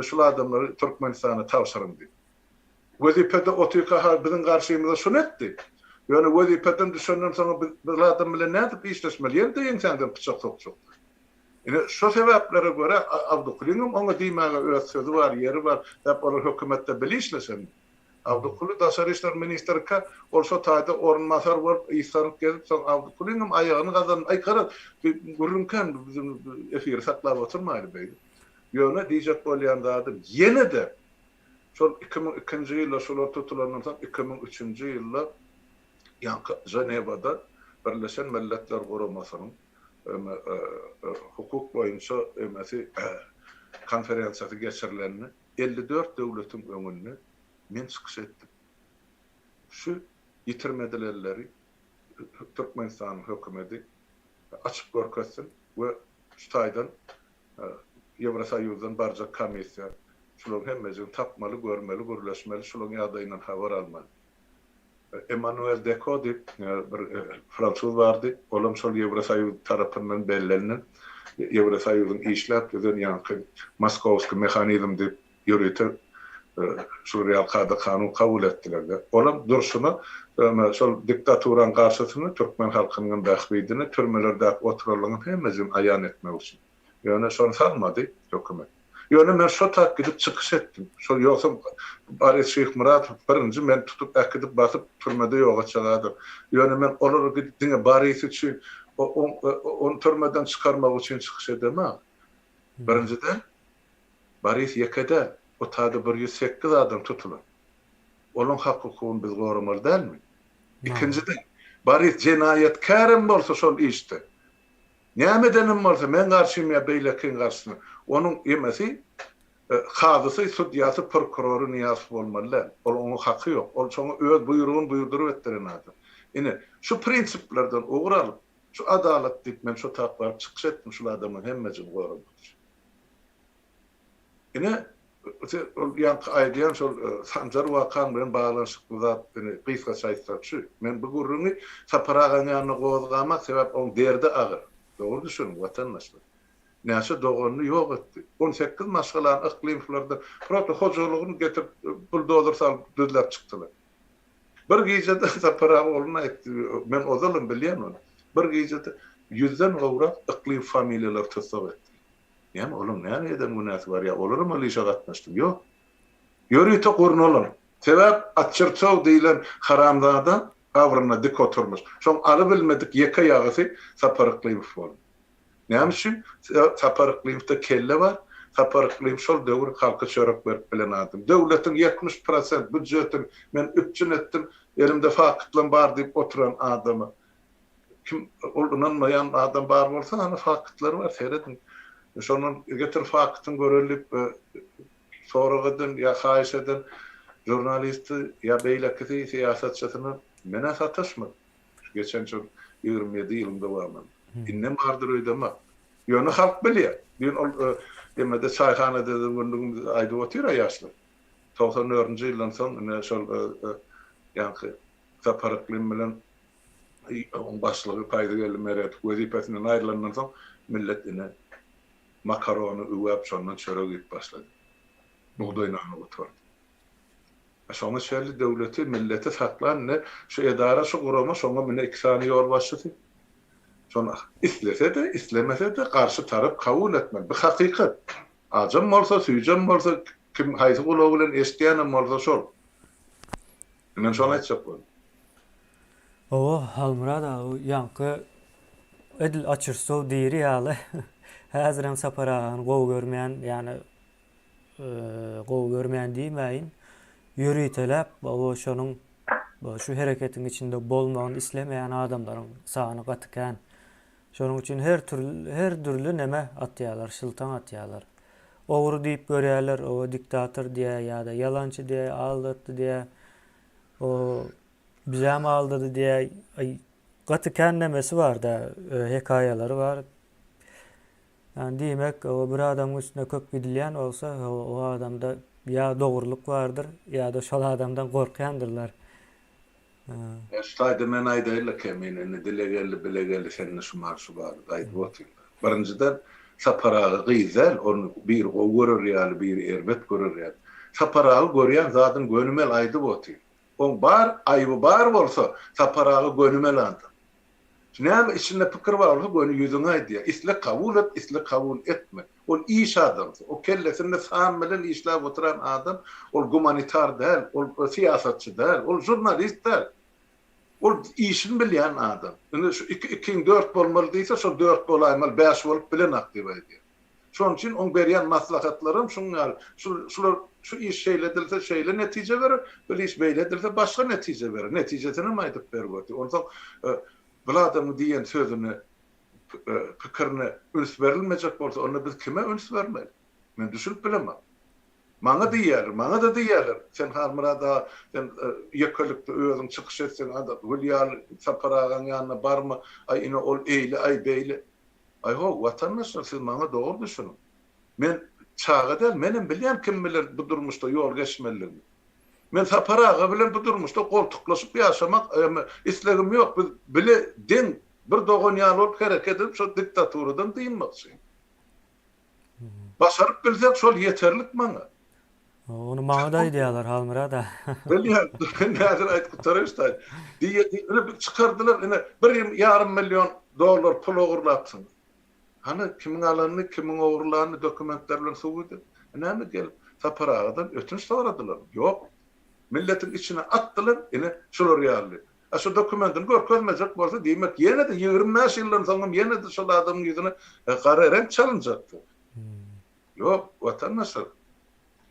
Speaker 2: Şol adamlary Türkmenistana tawşyryn diýip. Wezipede otyka biziň garşymyza şunu etdi. Ýöne wezipeden düşündüm soňra biz adam bilen nädip işleşmeli ýerde ýeňsenden pyçak sokjak. Ine şu sebeplere göre Awdukulu'nun ona diýmäge öz sözü bar, ýeri bar. Hep ol hökümetde bilişleşen. Awdukulu Daşary işler ministrika ol şu taýda ornmasar bolup ýysaryp gelip soň Awdukulu'nun aýagyny gazan aýkara gurrunkan bizim efir saklap oturmaýdy beýle. Ýöne diýjek bolýan adam ýene de şol 2002-nji ýylda şolar tutulandan soň 2003-nji ýylda Cenevada Birleşen Milletler Guramasynyň hukuk boyunca konferensiýasy geçirilenini 54 döwletiň öňünde men çykyş etdim. Şu ýitirmedilerleri Türkmenistan hökümeti açyp görkezsin we şu taýdan Ýewrosoýuzdan barja komissiýa şolaryň hemmesini tapmaly, görmeli, gürleşmeli, şolaryň ýagdaýyndan habar almaly. Emmanuel Decaux bir Fransuz vardı. Olam şol Ýewrosoýuz tarapyndan bellenen Ýewrosoýuzyň işläp eden ýa-ni Moskowski mexanizm diýip ýöreter Suriýa halkada kanun kabul etdiler de. Olam durşuny şol diktaturan garşysyny türkmen halkynyň bäxbidini türmelerde oturalygyny hemmezin aýan etmek üçin. Ýöne şonu salmady hökümet. Ýöne men şo tak gidip çykyş etdim. Şol ýoksa Baris Şeyh Muratov birinji men tutup äkidip basyp türmede ýoga çygadyr. Ýöne men olary gidip Baris üçin on türmeden çıkarmak üçin çykyş edemem. Birinciden Baris ýekede o taýda 108 adam tutulur. Onun hakykyny biz gorumaly dälmi? İkinciden Baris jenaýetkarym bolsa şol işte. Nämedenim bolsa men garşyma beýlekin garşyna. Onun emesi hadysy sudyasy prokuroru niýas bolmaly. Onun haky ýok. Ol çoňa öz buýrugyny buýurduryp etdiren adam. Ine şu prinsiplerden oguralyp şu adalet diýip men şu taýplar çykyş etdim şu adamyň hemmejini gorumaly. Ine ýa-da aýdýan şol Sanjar wakan bilen baglanşykly zat gysga saýtsaçy. Men bu gurruny saparagan ýanyna gozgamak sebäp on derde agyr. Dogry düşünün watandaşlar. Näçe dogruny ýok etdi. 18 maşgalan iklimlerde proto hojalygyny getirip buldozer salyp düzläp çykdylar. Bir gecede sapara bolna etdi. Men ozalym bilýän onu. Bir gecede 100den gowrak iklim familýalar tasawwur etdi. Yani oğlum nereden günahı var ya? Olur mu öyle işe katmıştım? Yok. Yürüyte kurun olun. Sebep atçırçov deyilen haramdadan kavrına dik oturmuş. Son alı bilmedik yeka yağısı saparıklıyım falan. Neymişim? Saparıklıyımda kelle var. Saparıklıyım şol devir halka çörek verip bilen adım. Devletin 70% büdjetin ben 3 ettim. Elimde fakıtlım var deyip oturan adamı. Kim olunanmayan adam var olsa hani fakıtları var. Seyredin. Şonun getir faktyny görülip soragydan ya haýyş eden jurnalisti ya beýlekisi siýasatçysyny mene sataşmy. Geçen ço 27 ýylynda barmam. Innem bardyr öýdeme. Ýöne halk bilýär. Bir demede çaýhanada gündüň aýdyp otyr ýaşly. 94-nji ýyldan soň şol ýa-da saparykly bilen on başlygy paýda geldi meret wezipesinden aýrylandan soň millet ine makaronu üwäp şondan çörek ýep başlady. Buğdaýna oturdy. Şoňa şerli döwleti millete saklan ne şu edara şu gurama şoňa mene 2 sany ýol başlady. Şoňa islese de islemese de garşy tarap kabul etmek. Bu hakykat. Ajam bolsa, süýjem bolsa kim haýsy gulaw bilen eşdiýänem bolsa şol. Men şonu aýtjak boldy.
Speaker 1: Halmurad ýanky edil açyrsow diýeri ýaly. Häzir hem saparagan gow görmeýän, ýani gow görmeýän diýmeýin. Ýürüýtelep, o şonuň şu hereketiň içinde bolmagyny islemeýän adamlaryň sany gatykän. Şonuň üçin her türlü neme atýarlar, şyltan atýarlar. Ogry diýip görýärler, o diktator diýe ýa-da ýalançy diýe, aldatdy diýe, o bizäm aldady diýe gatykän nemesi bar da, hekaýalary bar. Yani demek o bir adam üstüne kök gidilýän olsa o adamda ya dogurluk vardır ya da şol adamdan gorkýandyrlar.
Speaker 2: Şaýda men aýdaýla kemini dilegelli bilegelli seni şu marşy bar aýdyp otyr. Birinciden saparagy gyzel onu bir o görür ýaly bir erbet görür ýaly. Saparagy görýän zadyň gönümel aýdyp otyr. On bar aýby bar bolsa saparagy gönümel adam. Näme içinde pikir var olsa gönü yüzüne aýdýar. Isle kabul et, isle kabul etme. Ol iş adam. O kellesinde sağan bilen işläp oturan adam, ol humanitar däl, ol siýasatçy däl, ol jurnalist däl. Ol işini bilýän adam. Indi şu 2-4 bolmaly diýse, şu 4 bolaýmaly, 5 bolup bilen aktyw aýdýar. Şoň üçin on berýän maslahatlarym şunlar. Şular şu iş şeýledilse şeýle netije berer, bu iş beýledilse başga netije berer. Netijesini aýdyp berýär. Ondan bu adamın diýen sözüne pikirine üns berilmejek bolsa onu biz kime üns bermeli? Men düşünüp bilemem. Maňa da diýerler. Sen Halmurada sen ýekelikde özüň çykyş etsen adam Hülýal saparagan ýanyna barma? Ay ine ol eýle, ay beýle. Ay ho, watandaşlar siz maňa dogry düşünin. Men çağda menim bilýän kim bilir bu durmuşda ýol geçmeliligini. Men saparaga bilen bu durmuşda koltuklaşyp ýaşamak islegim ýok. Biz bile den bir dogan ýaly bolup hereket edip şu diktaturadan diýilmekçi. Başaryp bilsek şol ýeterlik maňa.
Speaker 1: Onu bana da diyorlar Halmira da.
Speaker 2: Belli näzir aýdyp tarýşda. Diýe çıkardylar ene 1,5 milyon dollar pul ogurlatsın. Hani kimin alanını, kimin ogurlaryny dokumentler bilen suwdy. Näme gelip saparagadan ötünç soradylar. Yok. Milletin içine attılar, ene şolar ýaly. Şu dokumentin görkezmejek bolsa diýmek ýene de 25 ýyldan soň ýene de şol adamyň ýüzüne gara renk çalınjakdy. Yok, vatandaşlar.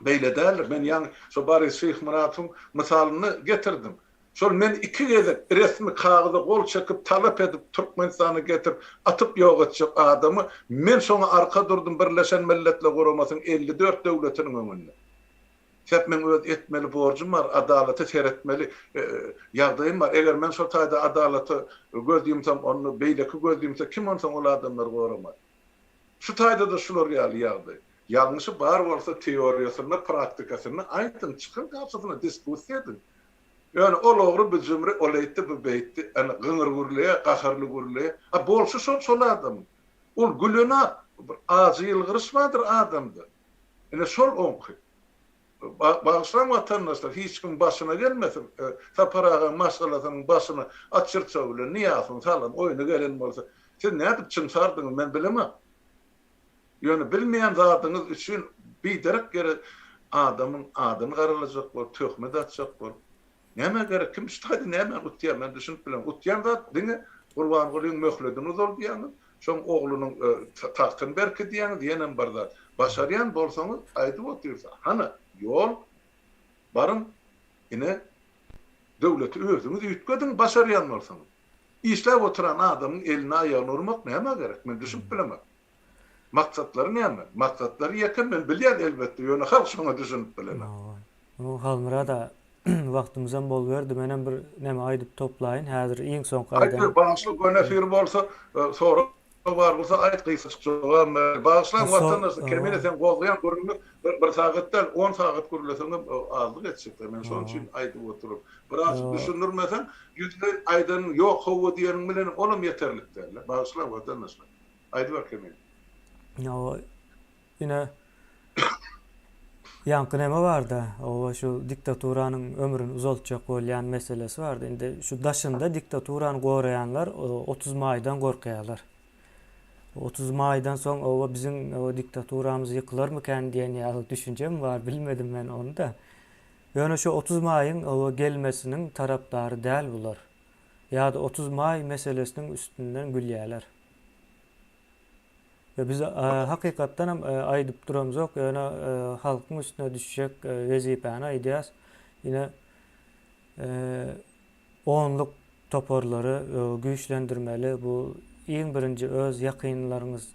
Speaker 2: Beýle däl, men ýani şo Barys Şyh Muratyň mysalyny getirdim. Şol men 2 geze resmi kağıda gol çekip talap edip Türkmenistany getirip atyp ýok etjek adamy men şoňa arka durdum Birleşen Milletler Guramasynyň 54 döwletiniň öňünde. Hep men öz etmeli borcum var, adalata seretmeli ýagdaýym var. Eger men şo taýda adalaty gözlýümsem, onu beýleki gözlýümse kim onsoň ol adamlar goramaz. Şu taýda da şular ýaly ýagdaý. Ýalňyşy bar bolsa teoriýasyny, praktikasyny aýtyn, çykyn garşysyna diskussiýa edin. Yani ol ogry bir jümri olaýtdy, bu beýtdi, ana gyňyr gürleýe, gaharly gürleýe. A bolsa şol adam. Ol gülüna bir azy ýylgyryşmadyr adamdy. Ene şol onky. Bağışlan vatandaşlar, hiç kim başına gelmesin. Taparağa masalasynyň başına açyrça bilen, niýasyn salan, oýuna gelen bolsa, siz nädip çymsardyňyz, men bilemem. Yani bilmeýän zatyňyz üçin biderek gerek adamyň adyny garalajak bol, töhmet atjak bol. Näme gerek, kim ştaýdy näme utýar, men düşünüp bilen. Utýan zat diňe Gurban Gulyň möhledini zor diýany. Şoň oglunyň tahtyn berki diýany, diýenem bar zat. Başarýan bolsaňyz aýdyp otursa, hana yol barın ine döwleti özüňiz üýtgediň başarýan bolsaňyz. İşläp oturan adamyň eline aýagyna urmak näme gerek, men düşünüp bilemem. Maksatlary näme? Maksatlary ýakyn men bilýän elbetde, ýöne halk şoňa düşünüp bilemem.
Speaker 1: O Halmira da wagtymyzdan bol berdi. Menen bir näme aýdyp toplaýyn. Häzir iň soňky
Speaker 2: Aýdy, bagyşlyk gönefir bolsa, sonra var bolsa aýt gysykçyga bagyşlan watandaş kemene sen gowlayan görünür bir sagatdan 10 sagat görüleseň azlyk etjekler. Men şoň üçin aýdyp oturup biraz düşünürmesen ýüzde aýdan ýok howa diýeniň bilen olam ýeterlik derler. Bagyşlan watandaşlar. Aýdy bar kemene.
Speaker 1: O yine yankı näme barda? O şu diktaturanyň ömrüni uzaltjak bolýan meselesi bardy. Indi şu daşynda diktaturany goraýanlar 30 maýdan gorkýarlar. 30 maýdan soň o biziň o diktaturamyz ýykylarmykan diýen ýaly düşünjem bar, bilmedim men onu da. Ýöne şu 30 maýyň o gelmesiniň tarapdary däl bular. Ýa-da 30 maý meselesiniň üstünden gülýärler. Ve biz hakykatdan hem aýdyp duramyz, ýöne halkyň üstüne düşjek wezipäni aýdýas. Ýine onluk toporlary güýçlendirmeli, bu iň birinji öz ýakynlaryňyz,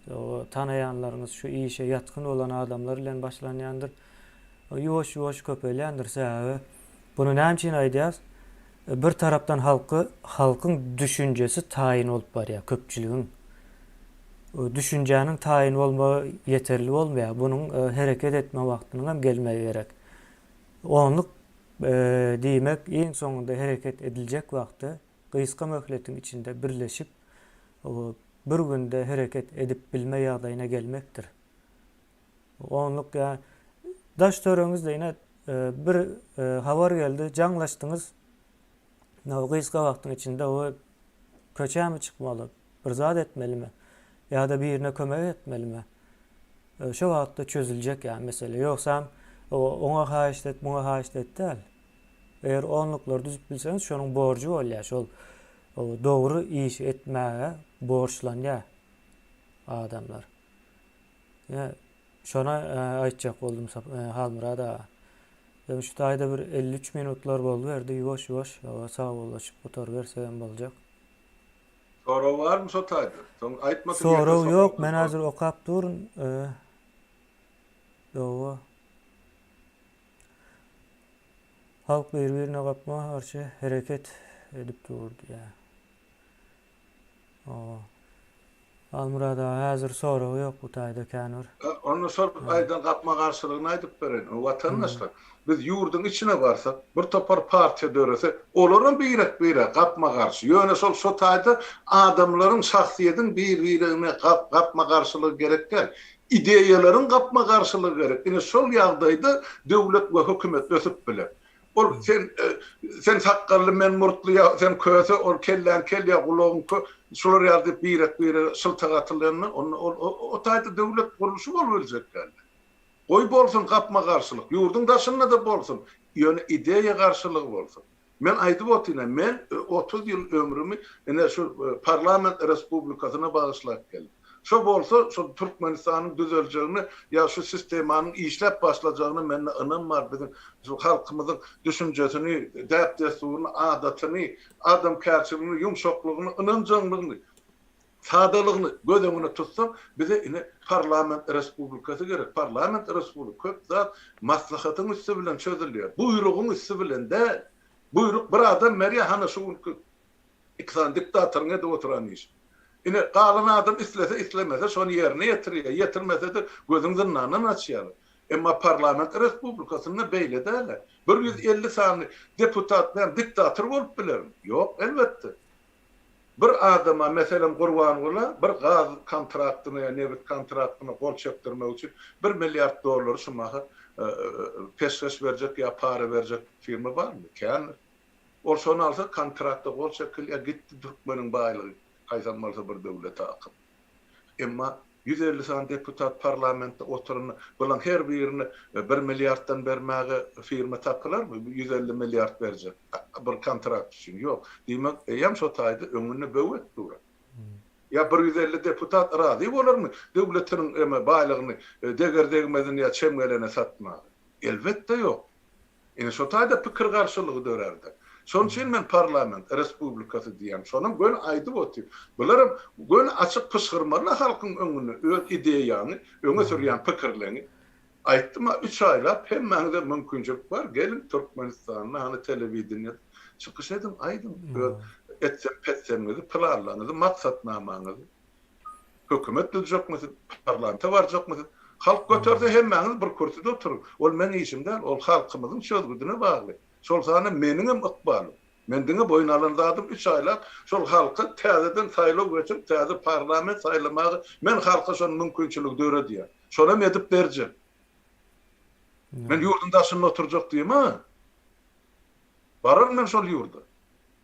Speaker 1: tanaýanlaryňyz, şu işe ýatkyn bolan adamlar bilen başlanýandyr. Ýoş köpelýändir sebäbi. Bunu näme üçin aýdýas? Bir tarapdan halkyň düşünjesi taýin bolup barýar, köpçüligiň. Düşünjäniň taýin bolmagy ýeterli bolmaýar. Bunyň hereket etme wagtynyň hem gelmegi gerek. Onluk diýmek iň soňunda hereket ediljek wagty gyska möhletiň içinde birleşip bir günde hereket edip bilme ýagdaýyna gelmekdir. Onluk ýa daş töreňizde ýene bir habar geldi, jaňlaşdyňyz. Gyska wagtyň içinde o köçämi çykmaly, bir zat etmelimi? Ya da birine kömek etmelimi? Şu wagtda çözüljek ýa mesele. Ýoksa ona haýyş et, buna haýyş et däl. Eger onluklar düzüp bilseňiz, şonuň borjy bolýar. Şol dogry iş etmäge borçlanýar adamlar. Ya şona aýtjak boldum Halmira da. Şu taýda bir 53 minutlar boldy berdi, ýoş sağ bolaşyp otur bersem boljak.
Speaker 2: Soraw barmy şo taýda? Soň aýtmasyn.
Speaker 1: Soraw ýok, men hazır okap durun. Ýoga. Halk bir-birine gapma garşy hereket edip durdy ýa. Halmira da hazır soraw ýok bu taýda känur.
Speaker 2: Onu sorup aýdan gapma garşylygyny aýdyp beren. Watandaşlar, biz ýurduň içine barsak, bir topar partiýa dörese, olaryň birek gapma garşy. Ýöne şol taýda adamlaryň şahsiýetiň bir-birine gapma garşylygy gerek däl. ideyaların kapma karşılığı gerek. Yine sol ýagdaýda döwlet we hökümet ösüp biler. Ol sen sakkally men murtly sen köse ol kellen kelya gulagyň şolar ýaly bir şyltaga atylanyny o taýda döwlet guruluşy bolberjek geldi. Goý bolsun kapma karşılık. Ýurdun daşynda da bolsun. Ýöne ideýa karşılıgy bolsun. Men aýdyp otyna men 30 ýyl ömrümi ene şu parlament respublikasyna bagyşlap geldim. Şo bolsa, şu Türkmenistanyň düzeljeğini ya şu sistemanyň işläp başlajagyny mende ynam bar. Bizim şu halkymyzyň düşünjesini, däp desturuny, adatyny, adam kärçiligini, ýumşaklygyny, ynanjaglygyny, sadalygyny göz öňüne tutsam, bize ine parlament respublikasy gerek. Parlament respublikasy köp zat maslahatyň üstü bilen çözülýär. Buyrugyň üstü bilen de buyruk bir adam merýä hana şu iksan diktatoruna da oturan iş. Ine galan adam islemese şonu yerine ýetirýär. Ýetirmese de gözüňden nanan açýar. Emma parlament respublikasyny beýle däle. 150 sanly deputat bilen diktator bolup biler. Ýok, elbetde. Bir adama meselen Gurban Gula bir gaz kontraktyny ýa neft kontraktyny gol çekdirmek üçin 1 milliard dollar şumaha peşkeş berjek ýa para berjek firma barmy? Kän? Ol şonu alsa kontrakty gol çekilýär, gitdi Türkmeniň baýlygy. Kaysanmalsa bir döwlet akyp. Emma 150 san deputat parlamentde oturuny bolan her birini 1 milliarddan bermäge firma takylarmy? 150 milliard berjek bir kontrakt üçin. Ýok. Diýmek, ýam şo taýda öňüne böwet durar. Ya 150 deputat razy bolarmy? Döwletiň baýlygyny degerdegmedin ýa çemgelene satmagy. Elbetde ýok. Ene şo taýda pikir garşylygy dörerdi. Şoň üçin men parlament respublikasy diýen. Şonuň gön aýdyp otyr. Bularym gön açyk pysgyrmalar halkyň öňüne öz ideýany, öňe sürýän pikirlerini aýtdym. 3 aýlap hemmäňde mümkinçilik bar. Gelin Türkmenistanyna hani telewizionyada çykyş edin, aýdym. Etsem petsem planlanyny, maksatnamaňyzy. Hökümet düzjekmisi, parlamente barjakmisi. Halk götürse hemmäňiz bir kürsüde oturun. Ol men işimden, ol halkymyzyň çözgüdüne bagly. Şol sana meniňem ykbalym. Men diňe boyun alandadım 3 aýlap şol halky täzeden saýlaw geçip täze parlament saýlamagy men halka şol mümkinçilik döre diýär. Şonam edip berjek. Men ýurdun daşynda oturjak diýem ha. Barar men şol ýurda.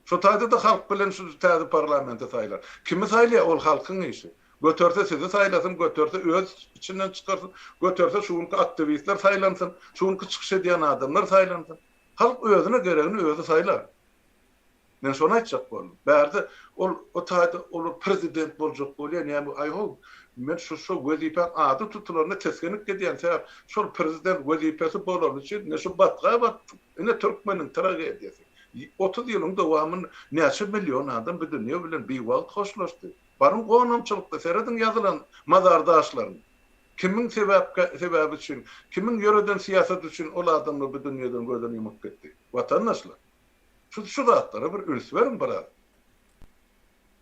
Speaker 2: Şo taýda da halk bilen şu täze parlamente saýlar. Kimi saýlar ol halkyň işi. Götürse sizi saýlasyn, götürse öz içinden çykarsyn, götürse şuňky aktivistler saýlansyn, şuňky çykyş edýän adamlar saýlansyn. Halk özüne geregini özü saýlar. Men şonu aýtjak boldum. Bärde o taýda ol prezident boljak bolýan, ýa-ni aýho men şu wezipe ady tutularyna teskenik edýän sebäp şol prezident wezipesi bolan üçin ne şu batga batdy. Ine Türkmeniň tragediýasy. 30 ýylyň dowamyny näçe million adam bu dünýä bilen biwagt hoşlaşdy. Barın gonamçylykda serediň ýazylan mazardaşlaryny kimin sebäbi üçin, kimin ýöreden siýasat üçin ol adamlar bu dünýäden gözden ýumyp getdi? Watandaşlar. Şu zatlara bir üns berin bara.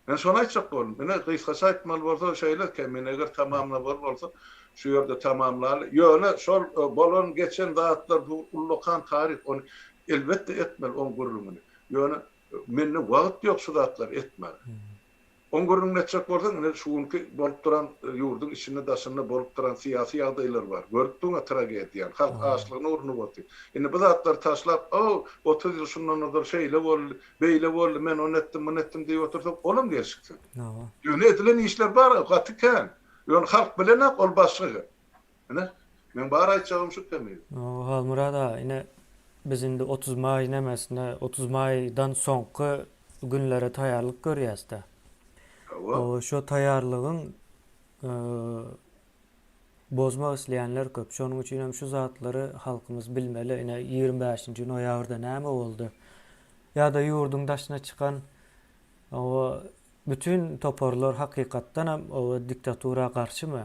Speaker 2: Men şonu aýtjak boldum. Mene gysgaça aýtmaly bolsa şeýle ki, men eger tamamlap bolsa şu ýerde tamamlar. Ýöne şol bolan geçen zatlar bu ullukan tarih onu elbetde etmeli on gurulmaly. Ýöne menne wagt ýok şu zatlar etmeli. On gurulmaly etjek bolsa ene şuňky bolup duran ýurdun içinde daşynda bolup duran siýasy ýagdaýlar bar. Görüpdiňmi tragediýa, halk açlygyny urunup otdy. Ene bu zatlar taşlap, 30 ýyl şundan öňe şeýle boldy, beýle boldy, men onu etdim, bunu etdim diýip otursak, olam gerçekden. Ýöne edilen işler bar, gatyken. Ýöne halk bilen ol başlygy. Ene men bar aýtjagym şu kemi.
Speaker 1: Hal Murada, ine biz indi 30 may nemesine 30 maydan soňky günlere taýýarlyk görýäsde. O şu taýýarlygyň bozmak isleýänler köp. Şonuň üçin hem şu zatlary halkymyz bilmeli. Ine 25-nji noýabrda näme boldy? Ýa-da ýurdun daşyna çykan o bütün toporlar hakykatdan hem o diktatura garşymy?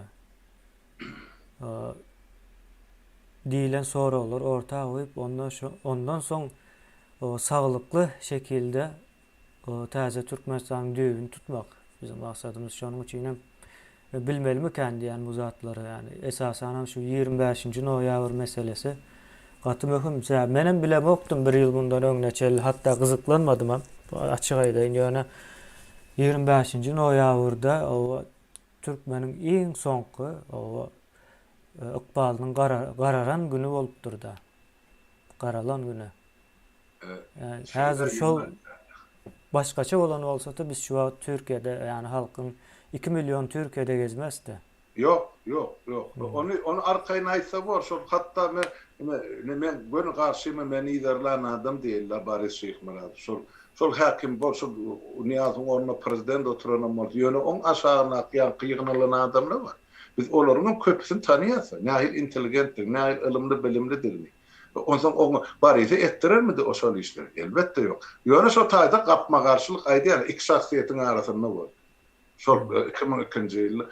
Speaker 1: Diýilen soralar orta goýup ondan soň o saglykly şekilde o täze Türkmenistanyň düýbüni tutmak bizim maksadymyz. Şonuň üçin hem bilmelimi diýen bu zatlary yani esasen şu 25-nji noýabr meselesi gaty möhüm. Menem bile bokdum 1 ýyl bundan öňçe hatda gyzyklanmadym hem açyk aýdaýyn ýöne 25-nji noýabrda o Türkmeniň iň soňky o ykbalynyň gararan güni bolupdyr da. Garalan güni. Yani häzir şol başgaça bolan bolsa-da biz şu wagt Türkiýede ýani halkyň 2 milyon Türkiýede gezmezdi.
Speaker 2: Yok. Onu arkaýyna aýtsa bor. Şol hatda men gönü garşymy men iderlan adam diýiller Barys Şyhmurad. Şol hakim bol, şol Niýazyň ornuna prezident oturan bol. Ýöne oň aşagyna ýan kıygynalan adamlar bar. Biz olaryň köpüsini tanýarsa, nähil intelligentdir, nähil ilmli, bilimlidir. Ondan Barysy etdirermidi o şol işler? Elbetde ýok. Ýöne şol taýda gapma garşylyk aýdýar, iki şahsiýetiň arasynda bol. Şol 2002-nji ýyl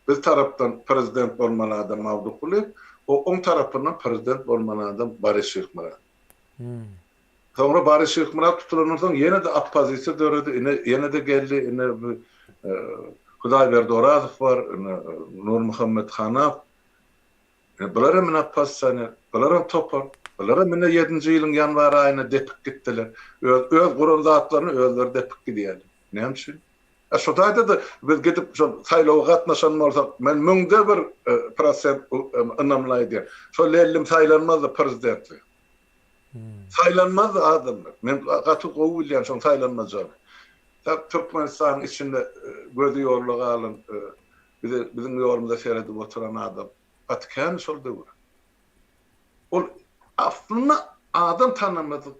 Speaker 2: biz tarapdan prezident bolmaly adam Mawdukuly, oň tarapyndan prezident bolmaly adam Barys Şyhmurad. Sonra Barys Şyhmurad tutulandan soň ýene de oppozisiýa döredi, ýene de geldi, Hudaýberdi Orazow bar, Nur Muhammed Hanaw. Bular hem oppozisiýa, bular hem topar. Bular hem 7-nji ýylyň ýanwar aýyna depik gitdiler. Öz gurum zatlaryny özleri depik gidýärler. Näme üçin? Şu taýda da biz gidip şol saýlawa gatnaşan bolsak, men 1000% ynamlaýdy. Şol ellim saýlanmazdy prezidentlik. Saýlanmazdy adamlar. Men gaty gowy bilýän şol saýlanmazdy. Türkmenistanyň içinde gözü ýorluk alyn, biziň ýolumyzda seredip oturan adam. Atkan şol döwür. Ol aslında adam tanımadık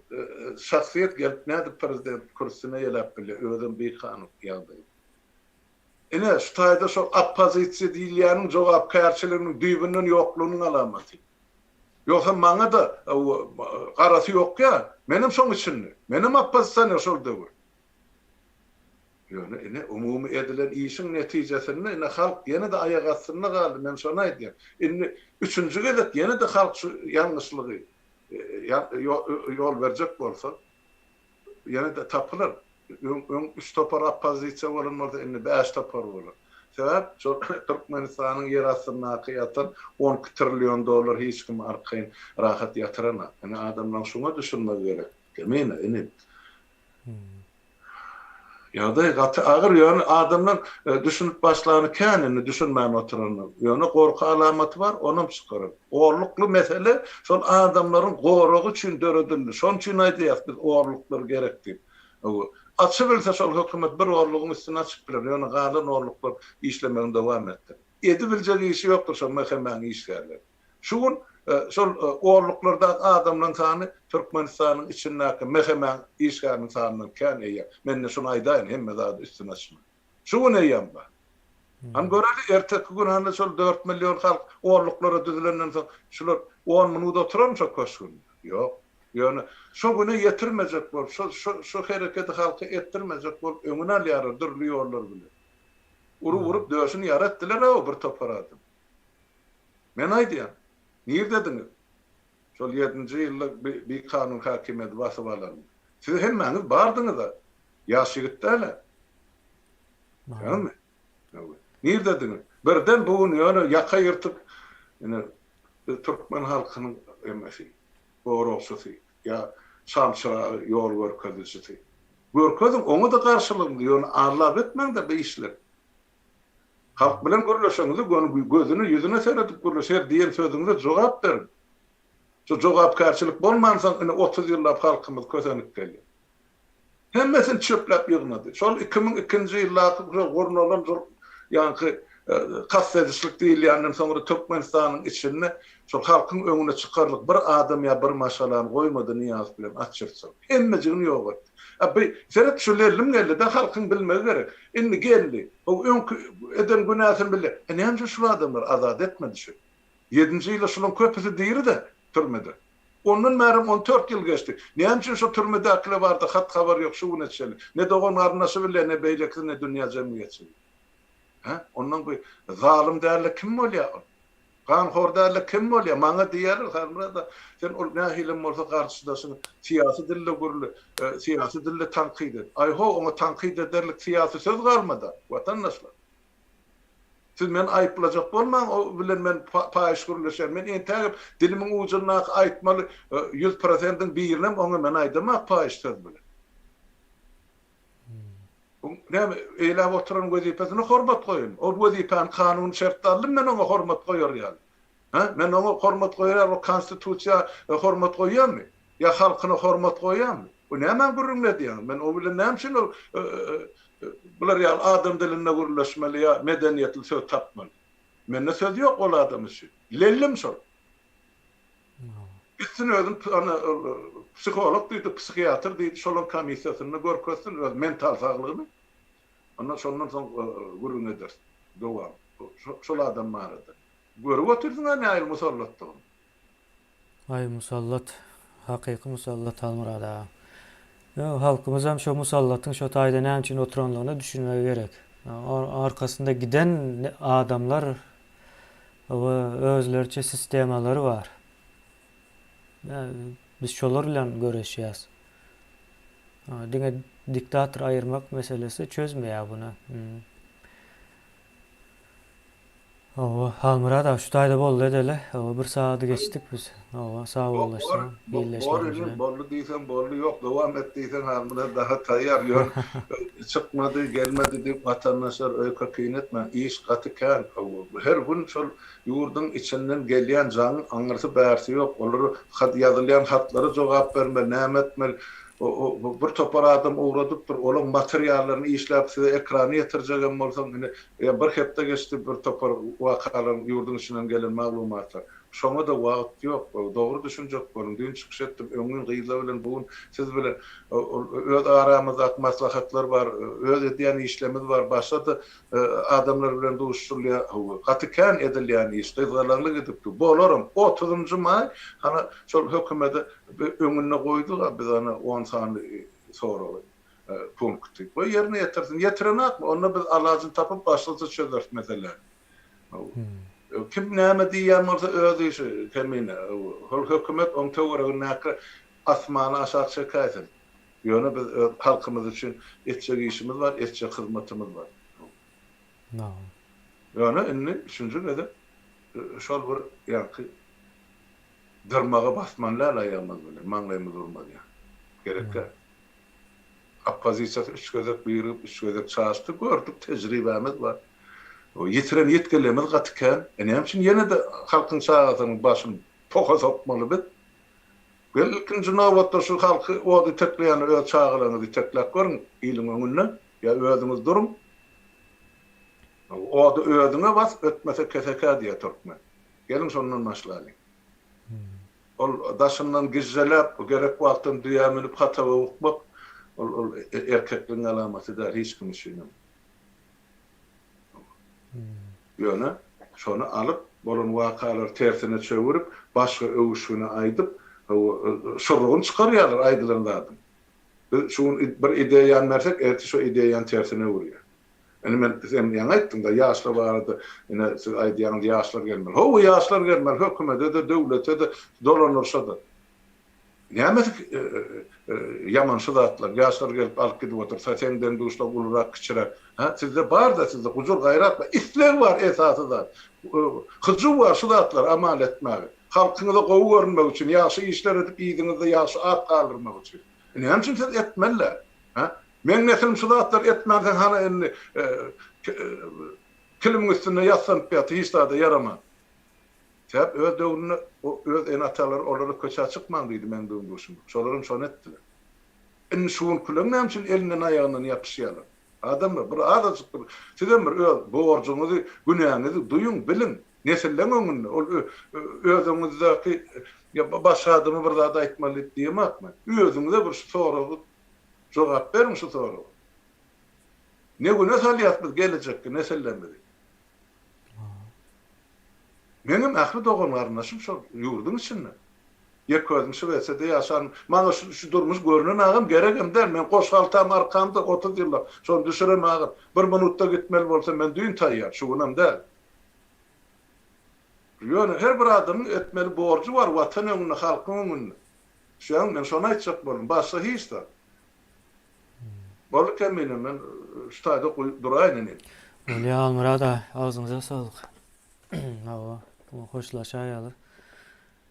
Speaker 2: şahsiyet gelip näde prezident kürsüne ýelap bilýär, özüm bir hanyp ýagdaý. Ene şu taýda şol oppozisiýa diýilýäniň jogapkärçiliginiň düýbünden ýoklugynyň alamaty. Ýoksa maňa da garasy ýok ýa, menim şoň üçin, menim oppozisiýa şol döwür. Ene umumy edilen işin netijesinde ene halk ýene de aýak astyna galdy, men şonu aýdýar. Ene üçüncü gezek ýene de halk şu ýalňyşlygy yol verecek bolsa ýene de tapylar. Üç topar oppozisiýa bolanlarda indi 5 topar bolar. Sebäp şol Türkmenistanyň ýer astyna ýatan 10 trillion dollar hiç kim arkaýyn rahat ýatyrana. Ene adamlaryň şuna düşünmek gerek. Gemine ene. Ýa-da gaty agyr ýöne adamlar düşünüp başlany känini düşünmän oturany. Ýöne gorky alamaty bar, onuň çykaryp. Orlukly mesele şol adamlaryň gorugy üçin döredildi. Şoň üçin aýdýar biz orluklar gerekdi. Açyp bilse şol hökümet bir orlugyň üstüne açyp biler. Ýöne galan orluklar işlemegine dowam etdi. Edi biljek işi ýokdur şol mehemäň işgärler. Şuň şol orluklarda adamlaryň sany Türkmenistanyň içindäki mehemäň işgärniň sanynyň kän eýär. Men şunu aýdaýyn, hemme zat üstüne açma. Şuň eýär bar. Han göreli erteki gün handa şol 4 milyon halk orluklara düzülenden soň şular 10 minut oturan şo köşkün. Ýok. Ýöne şo güne ýetirmejek bol, şo hereketi halka etdirmejek bol, öňüne alýar durly ýollar bilen. Urup döşüni yaratdylar o bir topar adam. Men aýdýam. Niye dediniz? Şol 7-nji ýylda bir kanun hakimiyeti basyp alan. Siz hemmäňiz bardınız da. Ýaş ýigitler. Tamam. Niye dediniz? Birden bugun ýöne ýaka ýyrtyp, ýene Türkmen halkynyň emmesi, gorokçysy, ýa şamşyra ýol görkezçisi. Görkezin oňa da garşylyk ýöne arlap etmeň de bu işler. Halk bilen görüşeňizi gözüni ýüzüne seredip görüşer diýen sözüňize jogap berin. Şu jogapkärçilik bolmansa 30 ýyllap halkymyz kösenip geldi. Hemmesini çöplep ýygnady. Şol 2002-nji ýyllaky gornalan ýanky kassedişlik diýilýänden soňra Türkmenistanyň içinde şol halkyň öňüne çykarlyk bir adam ýa bir maşalany goýmady Niýaz bilen açyrsa. Hemmejigini ýok etdi. Abi seret şulerlim geldi de halkın bilmesi gerek. Indi geldi. O eden günahını bildi. Näme şu adamlar azat etmedi şu. 7-nji ýylda şunun köpüsi diýri de türmede. Ondan märim 14 ýyl geçdi. Näme şu türmede akla bardy, hat habar ýok şu neçeli. Ne dogan arnasy bilen ne beýlekli ne dünýä jemgyýeti. Ha? Ondan bu zalim därli kim bolýar? Ganhor därli kim bolýar? Maňa diýer, harmada sen ol nähilim bolsa garşydasyň siýasy dille gurly, siýasy dille tanqid et. Ay ho, oňa tanqid ederlik siýasy söz galmady. Watandaşlar. Siz men aýplajak bolmaň, o bilen men paýş gurulýar. Men entägip dilimiň ucundan aýtmaly 100%-iň birine oňa men aýdamak paýş söz bilen. Bu näme eýläp oturan wezipesine hormat goýun. O wezipeň kanun şertlerini men ona hormat goýar ýaly. Ha? Men ona hormat goýar, o konstitusiýa hormat goýýarmy? Ya halkyna hormat goýýarmy? Bu näme gürrüňledi ýa? Men o bilen näme üçin bular ýa adam diline gürleşmeli ýa medeniýetli söz tapmaly. Mende söz ýok ol adam üçin. Lellim şol. Gitsin özüm psikolog diýdi, psikiatr diýdi, şolun komissiýasyny görkezsin, öz mental saglygyny. Ondan şondan soň gurun eder. Dowam. Şol adam barada. Görüp oturdyň näil musallatdygy.
Speaker 1: Ay musallat, hakyky musallat Almurada. Yo, halkymız hem şo musallatyň şo taýda näme üçin oturanlygyny düşünmek gerek. Arkasında giden adamlar we özlerçe sistemalary bar. Biz şolar bilen göreşýäs. Diňe diktator ayırmak meselesi çözmeýär bunu. Halmurada şu taýda boldy edele. Bir saady geçdik biz. Sağ bolaşdyk.
Speaker 2: Boldy diýsen boldy ýok, dowam et diýsen halmurada daha taýýar ýok. Çykmady, gelmedi diýip watandaşlar öýke kynetme, iş gatykän. Her gün şol ýurdun içinden gelýän janyň aňyrsy bärsi ýok. Olary hat ýazylýan hatlary jogap berme, näme etmeli. O bir topar adam uğradıpdır, olan materyallerini işlep size ekranı yetireceğim bolsam, bir hepte geçti bir topar vakaların yurdun içinden gelen maglumatlar. Şoňa da wagt ýok, dogry düşünjek bolun. Dün çykyş etdim, öňüň gyýyla bilen bugün siz bilen öz aramyzda maslahatlar bar, öz edýän işlemiz bar. Başda adamlar bilen duşurlya, gatykän edilýän iş, gyzgalanlyk edipdi. Bolaram 30-njy may, hana şol hökümete öňüne goýdylar, biz ana 10 sany soraly punkty. Bu ýerine ýetirsin. Ýetirenak, onu biz alajy tapyp başlaça çözer mesele. Kim näme diýýär bolsa öz işi kemine. Hol hökümet on töwerine asmany aşağı çekäýsin. Ýöne biz halkymyz üçin etjek işimiz var, etjek hyzmatymyz var. Ýöne inni üçünji gede şol bir ýa-ki dırmaga basmanlar aýamaz bilen, maňlaýymyz urmady. Gerekli. Oppozisiýa üç gözek buyurup, üç gözek çağıştı, gördük, tecrübemiz var. O yetiren yetkilerimiz gatykän, näme üçin ýene de halkyň çağatynyň başyny toka sokmaly bit. Belkinji nowatda şu halky ody tekleýän öz çağalaryny teklep görün, ýylyň öňünde, ýa özüňiz durum. Ody özüňe bas, ötmese keseka diýe türkmen. Gelin şondan başlaýyn. Ol daşyndan gizlelep, gerek wagtyn diýämini hata okmak, ol erkekliň alamaty da hiç kim üçin. Ýöne şonu alyp bolan wakalary tersine çöwürip başga öwüşüne aýdyp şurrugyny çykarýarlar aýdylanlardan. Şuň bir ideýany mersek erti şu ideýany tersine urýar. Men sen ýa aýtdyň da ýaşlar bardy, ine siz aýdýan ýaşlar gelmeli. Ho ýaşlar gelmeli, hökümete de döwlete de dolanırsa da. Näme yaman şudatlar, ýaşlar gelip alyp gidip otursa, senden duşla ulrak kiçira. Ha, sizde bar da sizde huzur gayrat var, isler var esasy da. Hyjy var şudatlar amal etmäge. Halkyňyza gowy görünmek üçin, ýaşy işler edip ýygyňyzda ýaşy at kaldyrmak üçin. Näme üçin siz etmeliler? Ha? Men nesil şudatlar etmäden hana enni kilimin üstüne ýatsan piýaty hiç da yaramaz. Sebäp öz döwrüne öz enatalar olary köçe çykman diýdi men döwrüm. Şolaryň şonu etdiler. Şuň kulan näme üçin elinden aýagyndan ýapyşýarlar. Adamlar bir ada çykdy. Sizem bir öz borcuňyzy, günäňizi duýun, bilin. Nesillen öňünde ol özüňizdäki başga adamy bir zat aýtmaly diýemekmi? Özüňize bir soragy jogap berin şu soragy. Ne güne salýatmyz gelecekki nesillenmedi. Menim ähli dogan garnaşym şol ýurdun içinde. Ýeközüm şu wesede ýaşan, maňa şu durmuş görünen agam geregem der. Men goşgaltam arkamda 30 ýyllar. Şonu düşürem agam. Bir minutda gitmeli bolsa men düýün taýýar, şu günam der. Ýöne her bir adamyň etmeli borcu var watan öňünde, halkyň öňünde. Şoň men şonu aýtjak bolum, başga hiç da. Bolyk emine men şu taýda duraýyn.
Speaker 1: Öyle Almurada, ağzınıza sağlık. Hoşlaşaýalar.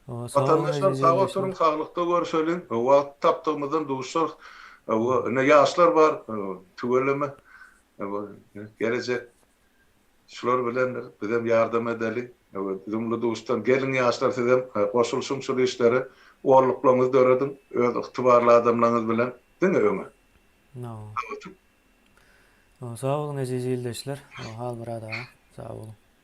Speaker 2: Vatandaşlar sağ oturun, sağlıkta görüşelim. Wagt tapdygymyzdan duşak, ne ýaşlar bar, tügeleme. Gelecek şular bilenler bizem yardım edeli. Bizimle dostlar gelin yaşlar sizem koşulsun şu işleri oğurluklarınızı da öğretin. Öz ıhtibarlı adamlarınız bilen. Değil mi Ömer?
Speaker 1: No. Sağ olun aziz ildeşler. Hal murad ağa. Sağ olun.